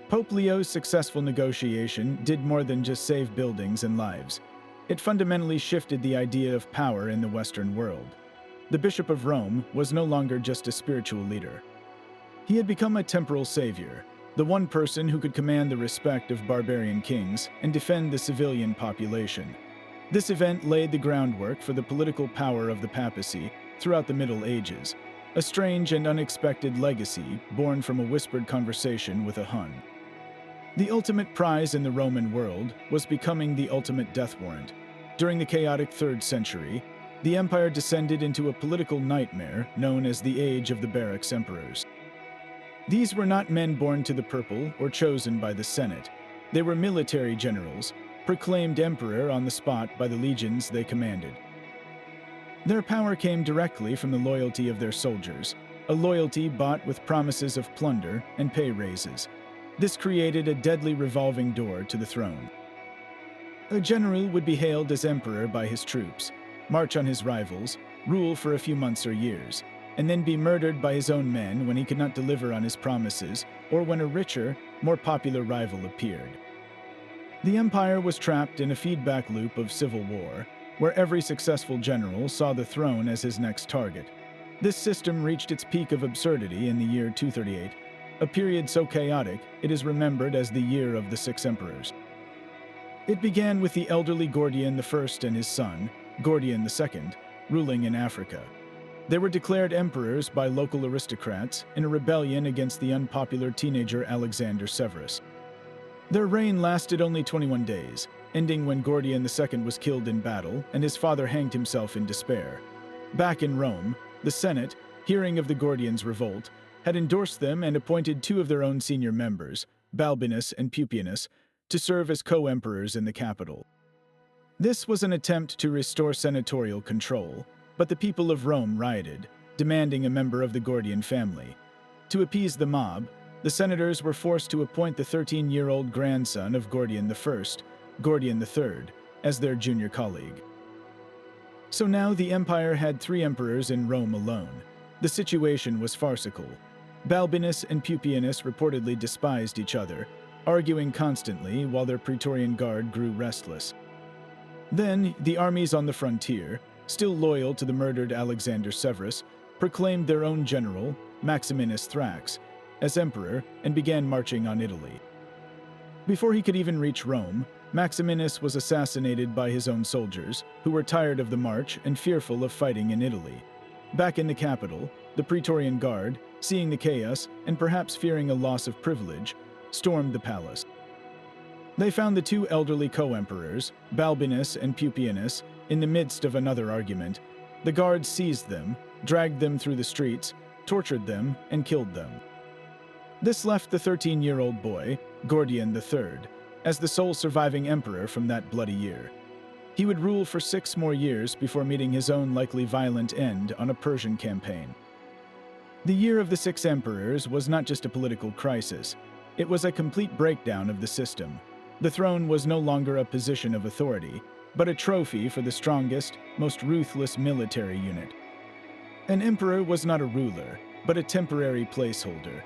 Pope Leo's successful negotiation did more than just save buildings and lives. It fundamentally shifted the idea of power in the Western world. The Bishop of Rome was no longer just a spiritual leader. He had become a temporal savior, the one person who could command the respect of barbarian kings and defend the civilian population. This event laid the groundwork for the political power of the papacy throughout the Middle Ages, a strange and unexpected legacy born from a whispered conversation with a Hun. The ultimate prize in the Roman world was becoming the ultimate death warrant. During the chaotic 3rd century, the empire descended into a political nightmare known as the Age of the Barracks Emperors. These were not men born to the purple or chosen by the Senate. They were military generals, proclaimed emperor on the spot by the legions they commanded. Their power came directly from the loyalty of their soldiers, a loyalty bought with promises of plunder and pay raises. This created a deadly revolving door to the throne. A general would be hailed as emperor by his troops, march on his rivals, rule for a few months or years, and then be murdered by his own men when he could not deliver on his promises or when a richer, more popular rival appeared. The empire was trapped in a feedback loop of civil war, where every successful general saw the throne as his next target. This system reached its peak of absurdity in the year 238, a period so chaotic it is remembered as the Year of the Six Emperors. It began with the elderly Gordian I and his son, Gordian II, ruling in Africa. They were declared emperors by local aristocrats in a rebellion against the unpopular teenager Alexander Severus. Their reign lasted only 21 days, ending when Gordian II was killed in battle and his father hanged himself in despair. Back in Rome, the Senate, hearing of the Gordians' revolt, had endorsed them and appointed 2 of their own senior members, Balbinus and Pupienus, to serve as co-emperors in the capital. This was an attempt to restore senatorial control, but the people of Rome rioted, demanding a member of the Gordian family. To appease the mob, the senators were forced to appoint the 13-year-old grandson of Gordian I, Gordian III, as their junior colleague. So now the empire had 3 emperors in Rome alone. The situation was farcical. Balbinus and Pupienus reportedly despised each other, arguing constantly while their Praetorian Guard grew restless. Then, the armies on the frontier, still loyal to the murdered Alexander Severus, proclaimed their own general, Maximinus Thrax, as emperor and began marching on Italy. Before he could even reach Rome, Maximinus was assassinated by his own soldiers, who were tired of the march and fearful of fighting in Italy. Back in the capital, the Praetorian Guard, seeing the chaos and perhaps fearing a loss of privilege, stormed the palace. They found the 2 elderly co-emperors, Balbinus and Pupienus, in the midst of another argument. The guards seized them, dragged them through the streets, tortured them, and killed them. This left the 13-year-old boy, Gordian III, as the sole surviving emperor from that bloody year. He would rule for 6 more years before meeting his own likely violent end on a Persian campaign. The Year of the 6 Emperors was not just a political crisis. It was a complete breakdown of the system. The throne was no longer a position of authority, but a trophy for the strongest, most ruthless military unit. An emperor was not a ruler, but a temporary placeholder,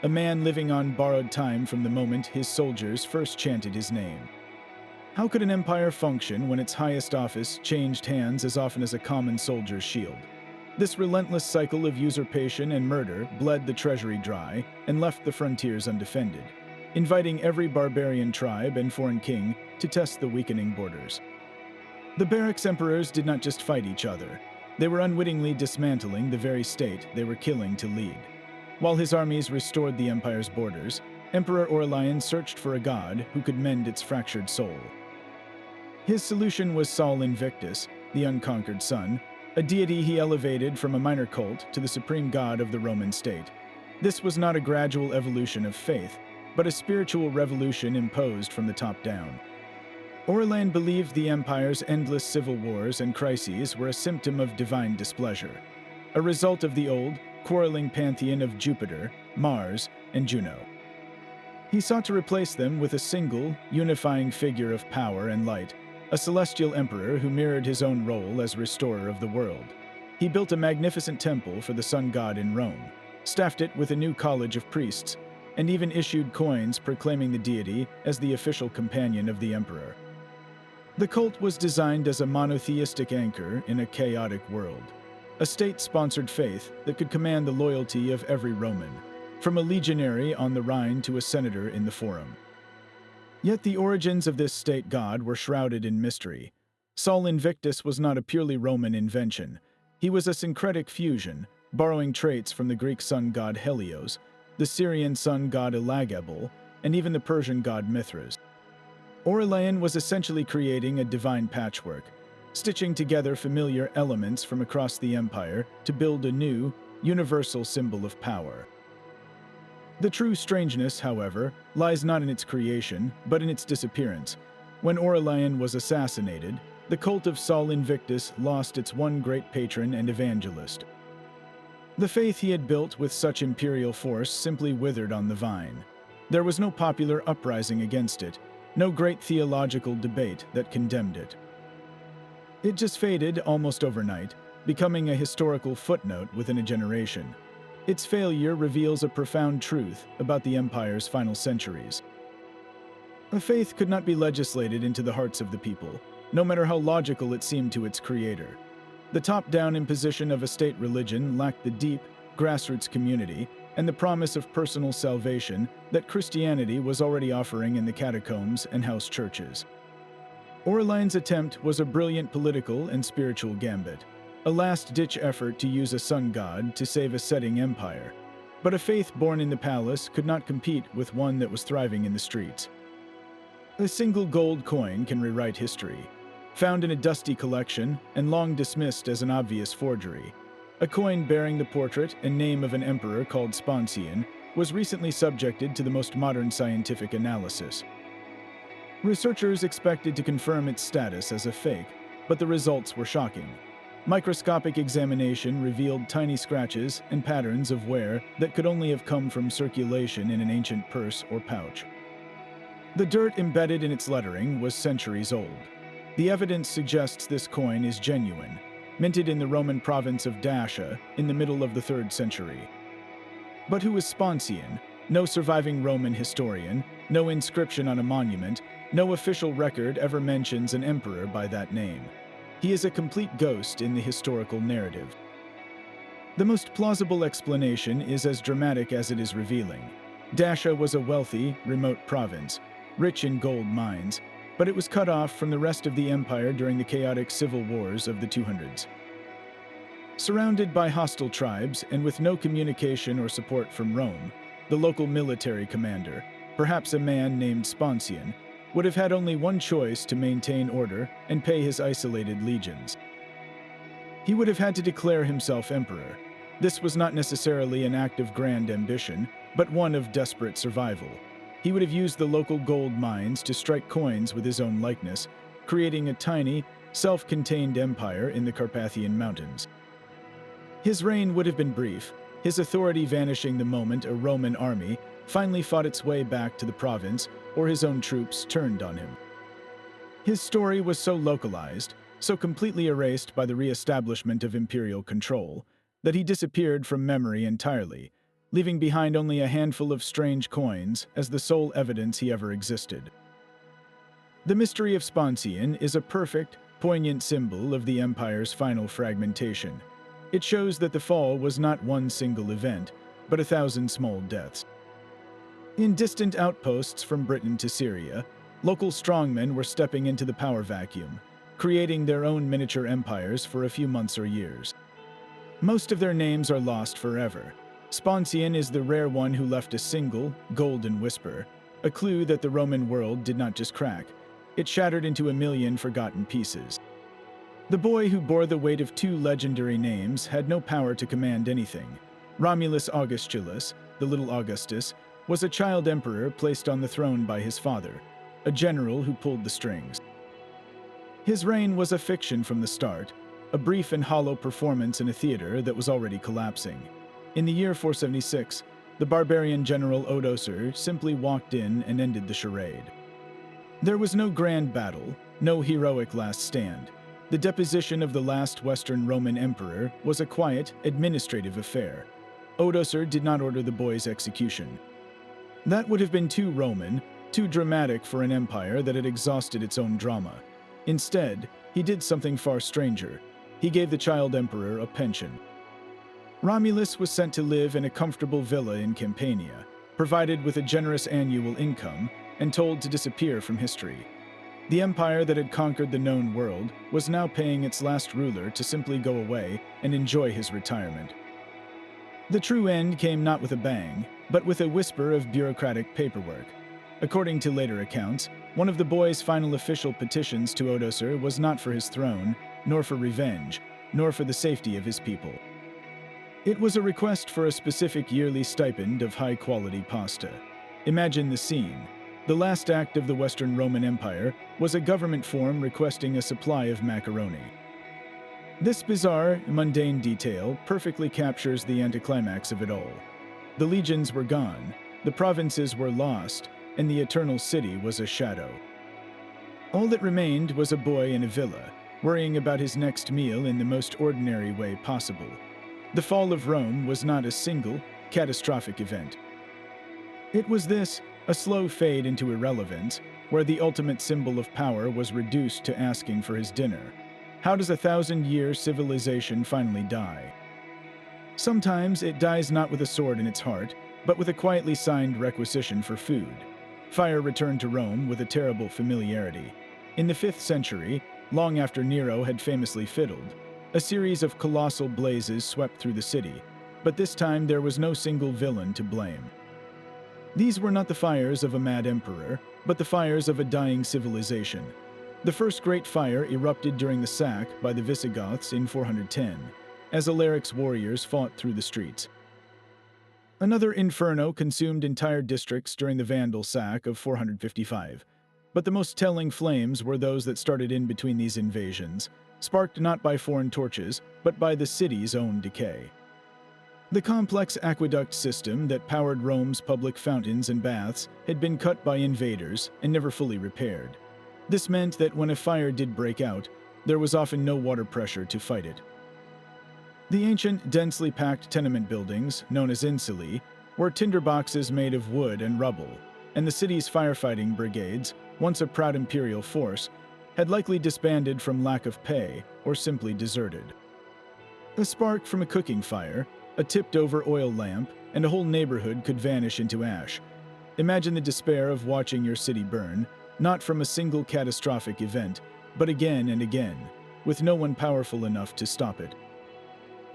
a man living on borrowed time from the moment his soldiers first chanted his name. How could an empire function when its highest office changed hands as often as a common soldier's shield? This relentless cycle of usurpation and murder bled the treasury dry and left the frontiers undefended, inviting every barbarian tribe and foreign king to test the weakening borders. The barracks emperors did not just fight each other. They were unwittingly dismantling the very state they were killing to lead. While his armies restored the empire's borders, Emperor Aurelian searched for a god who could mend its fractured soul. His solution was Sol Invictus, the unconquered sun, a deity he elevated from a minor cult to the supreme god of the Roman state. This was not a gradual evolution of faith, but a spiritual revolution imposed from the top down. Aurelian believed the empire's endless civil wars and crises were a symptom of divine displeasure, a result of the old, quarreling pantheon of Jupiter, Mars, and Juno. He sought to replace them with a single, unifying figure of power and light, a celestial emperor who mirrored his own role as restorer of the world. He built a magnificent temple for the sun god in Rome, staffed it with a new college of priests, and even issued coins proclaiming the deity as the official companion of the emperor. The cult was designed as a monotheistic anchor in a chaotic world, a state-sponsored faith that could command the loyalty of every Roman, from a legionary on the Rhine to a senator in the Forum. Yet the origins of this state god were shrouded in mystery. Sol Invictus was not a purely Roman invention. He was a syncretic fusion, borrowing traits from the Greek sun god Helios, the Syrian sun god Elagabal, and even the Persian god Mithras. Aurelian was essentially creating a divine patchwork, stitching together familiar elements from across the empire to build a new, universal symbol of power. The true strangeness, however, lies not in its creation, but in its disappearance. When Aurelian was assassinated, the cult of Sol Invictus lost its one great patron and evangelist. The faith he had built with such imperial force simply withered on the vine. There was no popular uprising against it, no great theological debate that condemned it. It just faded almost overnight, becoming a historical footnote within a generation. Its failure reveals a profound truth about the empire's final centuries. A faith could not be legislated into the hearts of the people, no matter how logical it seemed to its creator. The top-down imposition of a state religion lacked the deep, grassroots community and the promise of personal salvation that Christianity was already offering in the catacombs and house churches. Aurelian's attempt was a brilliant political and spiritual gambit, a last-ditch effort to use a sun god to save a setting empire. But a faith born in the palace could not compete with one that was thriving in the streets. A single gold coin can rewrite history. Found in a dusty collection and long dismissed as an obvious forgery, a coin bearing the portrait and name of an emperor called Sponsian was recently subjected to the most modern scientific analysis. Researchers expected to confirm its status as a fake, but the results were shocking. Microscopic examination revealed tiny scratches and patterns of wear that could only have come from circulation in an ancient purse or pouch. The dirt embedded in its lettering was centuries old. The evidence suggests this coin is genuine, minted in the Roman province of Dacia in the middle of the 3rd century. But who is Sponsian? No surviving Roman historian, no inscription on a monument, no official record ever mentions an emperor by that name. He is a complete ghost in the historical narrative. The most plausible explanation is as dramatic as it is revealing. Dacia was a wealthy, remote province, rich in gold mines, but it was cut off from the rest of the empire during the chaotic civil wars of the 200s. Surrounded by hostile tribes and with no communication or support from Rome, the local military commander, perhaps a man named Sponsian, would have had only one choice to maintain order and pay his isolated legions. He would have had to declare himself emperor. This was not necessarily an act of grand ambition, but one of desperate survival. He would have used the local gold mines to strike coins with his own likeness, creating a tiny, self-contained empire in the Carpathian Mountains. His reign would have been brief, his authority vanishing the moment a Roman army finally fought its way back to the province or his own troops turned on him. His story was so localized, so completely erased by the re-establishment of imperial control, that he disappeared from memory entirely, leaving behind only a handful of strange coins as the sole evidence he ever existed. The mystery of Sponsian is a perfect, poignant symbol of the empire's final fragmentation. It shows that the fall was not one single event, but 1,000 small deaths. In distant outposts from Britain to Syria, local strongmen were stepping into the power vacuum, creating their own miniature empires for a few months or years. Most of their names are lost forever. Sponsian is the rare one who left a single, golden whisper, a clue that the Roman world did not just crack, it shattered into a million forgotten pieces. The boy who bore the weight of 2 legendary names had no power to command anything. Romulus Augustulus, the little Augustus, was a child emperor placed on the throne by his father, a general who pulled the strings. His reign was a fiction from the start, a brief and hollow performance in a theater that was already collapsing. In the year 476, the barbarian general Odoacer simply walked in and ended the charade. There was no grand battle, no heroic last stand. The deposition of the last Western Roman emperor was a quiet, administrative affair. Odoacer did not order the boy's execution. That would have been too Roman, too dramatic for an empire that had exhausted its own drama. Instead, he did something far stranger. He gave the child emperor a pension. Romulus was sent to live in a comfortable villa in Campania, provided with a generous annual income, and told to disappear from history. The empire that had conquered the known world was now paying its last ruler to simply go away and enjoy his retirement. The true end came not with a bang, but with a whisper of bureaucratic paperwork. According to later accounts, one of the boy's final official petitions to Odoacer was not for his throne, nor for revenge, nor for the safety of his people. It was a request for a specific yearly stipend of high-quality pasta. Imagine the scene. The last act of the Western Roman Empire was a government form requesting a supply of macaroni. This bizarre, mundane detail perfectly captures the anticlimax of it all. The legions were gone, the provinces were lost, and the eternal city was a shadow. All that remained was a boy in a villa, worrying about his next meal in the most ordinary way possible. The fall of Rome was not a single, catastrophic event. It was this, a slow fade into irrelevance, where the ultimate symbol of power was reduced to asking for his dinner. How does a 1,000-year civilization finally die? Sometimes it dies not with a sword in its heart, but with a quietly signed requisition for food. Fire returned to Rome with a terrible familiarity. In the 5th century, long after Nero had famously fiddled, a series of colossal blazes swept through the city, but this time there was no single villain to blame. These were not the fires of a mad emperor, but the fires of a dying civilization. The first great fire erupted during the sack by the Visigoths in 410, as Alaric's warriors fought through the streets. Another inferno consumed entire districts during the Vandal sack of 455. But the most telling flames were those that started in between these invasions, sparked not by foreign torches, but by the city's own decay. The complex aqueduct system that powered Rome's public fountains and baths had been cut by invaders and never fully repaired. This meant that when a fire did break out, there was often no water pressure to fight it. The ancient, densely packed tenement buildings, known as insulae, were tinderboxes made of wood and rubble, and the city's firefighting brigades, once a proud imperial force, had likely disbanded from lack of pay or simply deserted. A spark from a cooking fire, a tipped-over oil lamp, and a whole neighborhood could vanish into ash. Imagine the despair of watching your city burn, not from a single catastrophic event, but again and again, with no one powerful enough to stop it.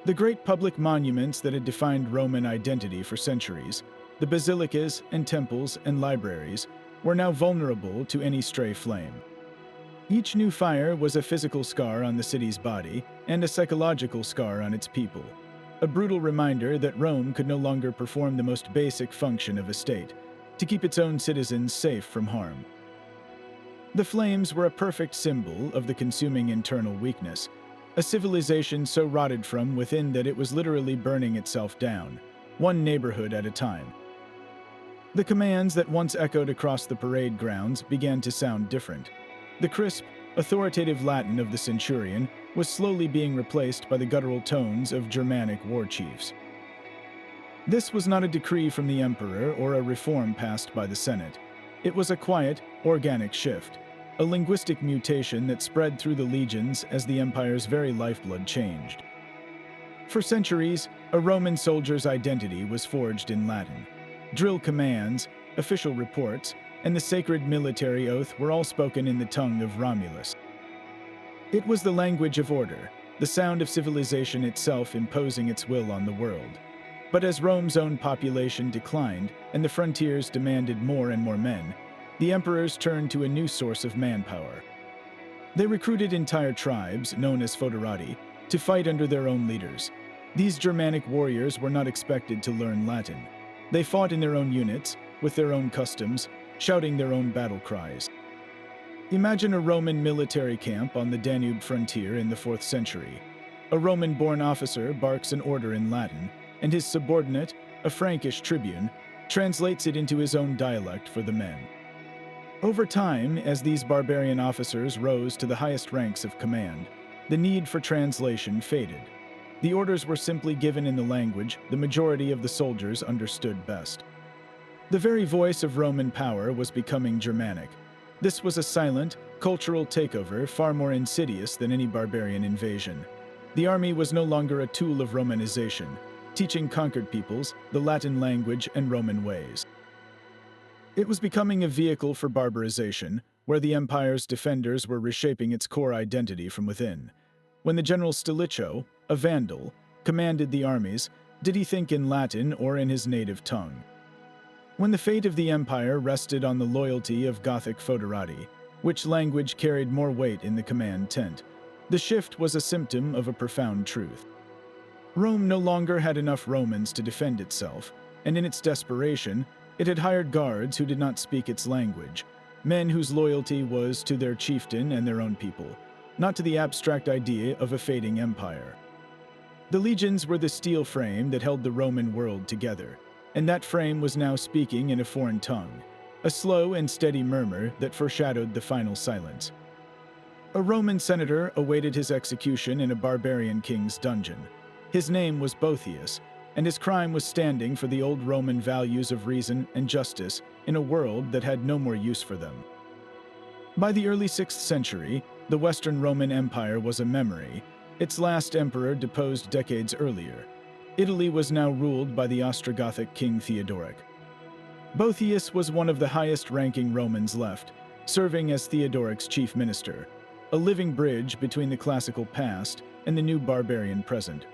The great public monuments that had defined Roman identity for centuries, the basilicas and temples and libraries, were now vulnerable to any stray flame. Each new fire was a physical scar on the city's body and a psychological scar on its people. A brutal reminder that Rome could no longer perform the most basic function of a state, to keep its own citizens safe from harm. The flames were a perfect symbol of the consuming internal weakness, a civilization so rotted from within that it was literally burning itself down, one neighborhood at a time. The commands that once echoed across the parade grounds began to sound different. The crisp, authoritative Latin of the centurion was slowly being replaced by the guttural tones of Germanic war chiefs. This was not a decree from the emperor or a reform passed by the Senate. It was a quiet, organic shift, a linguistic mutation that spread through the legions as the empire's very lifeblood changed. For centuries, a Roman soldier's identity was forged in Latin. Drill commands, official reports, and the sacred military oath were all spoken in the tongue of Romulus. It was the language of order, the sound of civilization itself imposing its will on the world. But as Rome's own population declined and the frontiers demanded more and more men, the emperors turned to a new source of manpower. They recruited entire tribes, known as foederati, to fight under their own leaders. These Germanic warriors were not expected to learn Latin. They fought in their own units, with their own customs, shouting their own battle cries. Imagine a Roman military camp on the Danube frontier in the 4th century. A Roman-born officer barks an order in Latin, and his subordinate, a Frankish tribune, translates it into his own dialect for the men. Over time, as these barbarian officers rose to the highest ranks of command, the need for translation faded. The orders were simply given in the language the majority of the soldiers understood best. The very voice of Roman power was becoming Germanic. This was a silent, cultural takeover far more insidious than any barbarian invasion. The army was no longer a tool of Romanization, teaching conquered peoples the Latin language and Roman ways. It was becoming a vehicle for barbarization, where the empire's defenders were reshaping its core identity from within. When the general Stilicho, a Vandal, commanded the armies, did he think in Latin or in his native tongue? When the fate of the empire rested on the loyalty of Gothic foederati, which language carried more weight in the command tent, the shift was a symptom of a profound truth. Rome no longer had enough Romans to defend itself, and in its desperation, it had hired guards who did not speak its language, men whose loyalty was to their chieftain and their own people, not to the abstract idea of a fading empire. The legions were the steel frame that held the Roman world together, and that frame was now speaking in a foreign tongue, a slow and steady murmur that foreshadowed the final silence. A Roman senator awaited his execution in a barbarian king's dungeon. His name was Boethius, and his crime was standing for the old Roman values of reason and justice in a world that had no more use for them. By the early 6th century, the Western Roman Empire was a memory, its last emperor deposed decades earlier. Italy was now ruled by the Ostrogothic king Theodoric. Boethius was one of the highest-ranking Romans left, serving as Theodoric's chief minister, a living bridge between the classical past and the new barbarian present.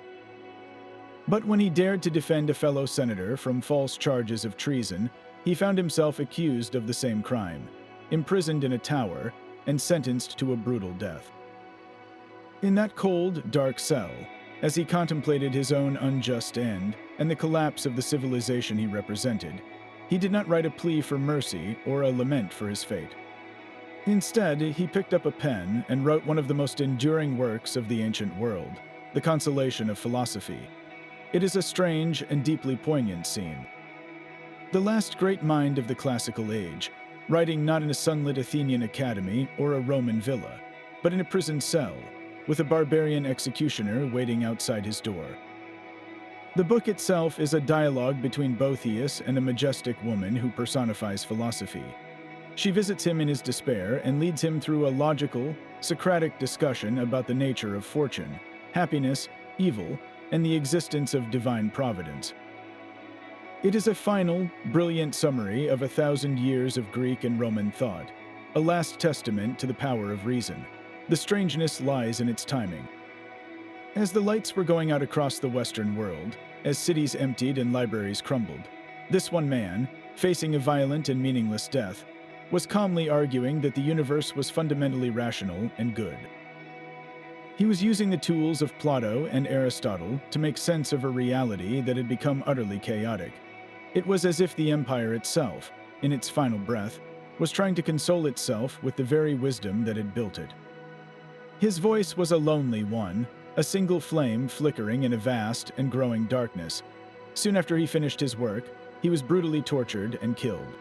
But when he dared to defend a fellow senator from false charges of treason, he found himself accused of the same crime, imprisoned in a tower, and sentenced to a brutal death. In that cold, dark cell, as he contemplated his own unjust end and the collapse of the civilization he represented, he did not write a plea for mercy or a lament for his fate. Instead, he picked up a pen and wrote one of the most enduring works of the ancient world, The Consolation of Philosophy. It is a strange and deeply poignant scene. The last great mind of the classical age, writing not in a sunlit Athenian academy or a Roman villa, but in a prison cell, with a barbarian executioner waiting outside his door. The book itself is a dialogue between Boethius and a majestic woman who personifies philosophy. She visits him in his despair and leads him through a logical, Socratic discussion about the nature of fortune, happiness, evil, and the existence of divine providence. It is a final, brilliant summary of 1,000 years of Greek and Roman thought, a last testament to the power of reason. The strangeness lies in its timing. As the lights were going out across the Western world, as cities emptied and libraries crumbled, this one man, facing a violent and meaningless death, was calmly arguing that the universe was fundamentally rational and good. He was using the tools of Plato and Aristotle to make sense of a reality that had become utterly chaotic. It was as if the empire itself, in its final breath, was trying to console itself with the very wisdom that had built it. His voice was a lonely one, a single flame flickering in a vast and growing darkness. Soon after he finished his work, he was brutally tortured and killed.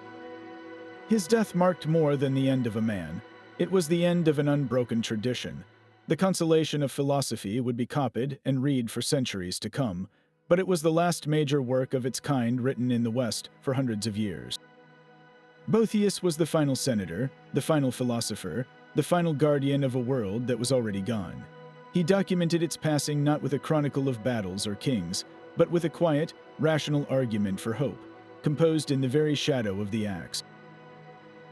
His death marked more than the end of a man. It was the end of an unbroken tradition. The Consolation of Philosophy would be copied and read for centuries to come, but it was the last major work of its kind written in the West for hundreds of years. Boethius was the final senator, the final philosopher, the final guardian of a world that was already gone. He documented its passing not with a chronicle of battles or kings, but with a quiet, rational argument for hope, composed in the very shadow of the axe.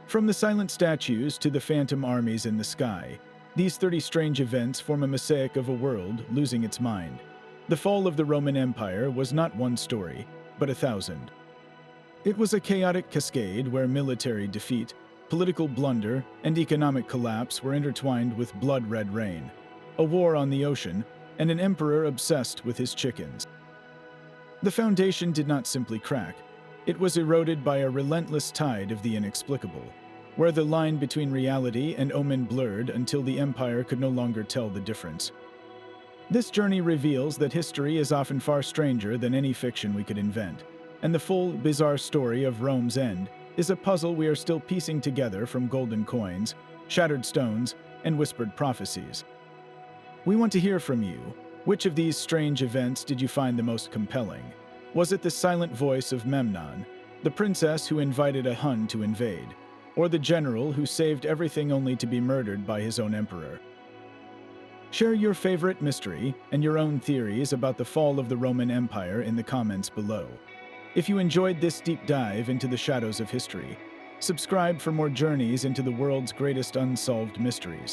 From the silent statues to the phantom armies in the sky, these 30 strange events form a mosaic of a world losing its mind. The fall of the Roman Empire was not one story, but 1,000. It was a chaotic cascade where military defeat, political blunder, and economic collapse were intertwined with blood-red rain, a war on the ocean, and an emperor obsessed with his chickens. The foundation did not simply crack. It was eroded by a relentless tide of the inexplicable, where the line between reality and omen blurred until the empire could no longer tell the difference. This journey reveals that history is often far stranger than any fiction we could invent, and the full, bizarre story of Rome's end is a puzzle we are still piecing together from golden coins, shattered stones, and whispered prophecies. We want to hear from you. Which of these strange events did you find the most compelling? Was it the silent voice of Memnon, the princess who invited a Hun to invade, or the general who saved everything only to be murdered by his own emperor? Share your favorite mystery and your own theories about the fall of the Roman Empire in the comments below. If you enjoyed this deep dive into the shadows of history, subscribe for more journeys into the world's greatest unsolved mysteries.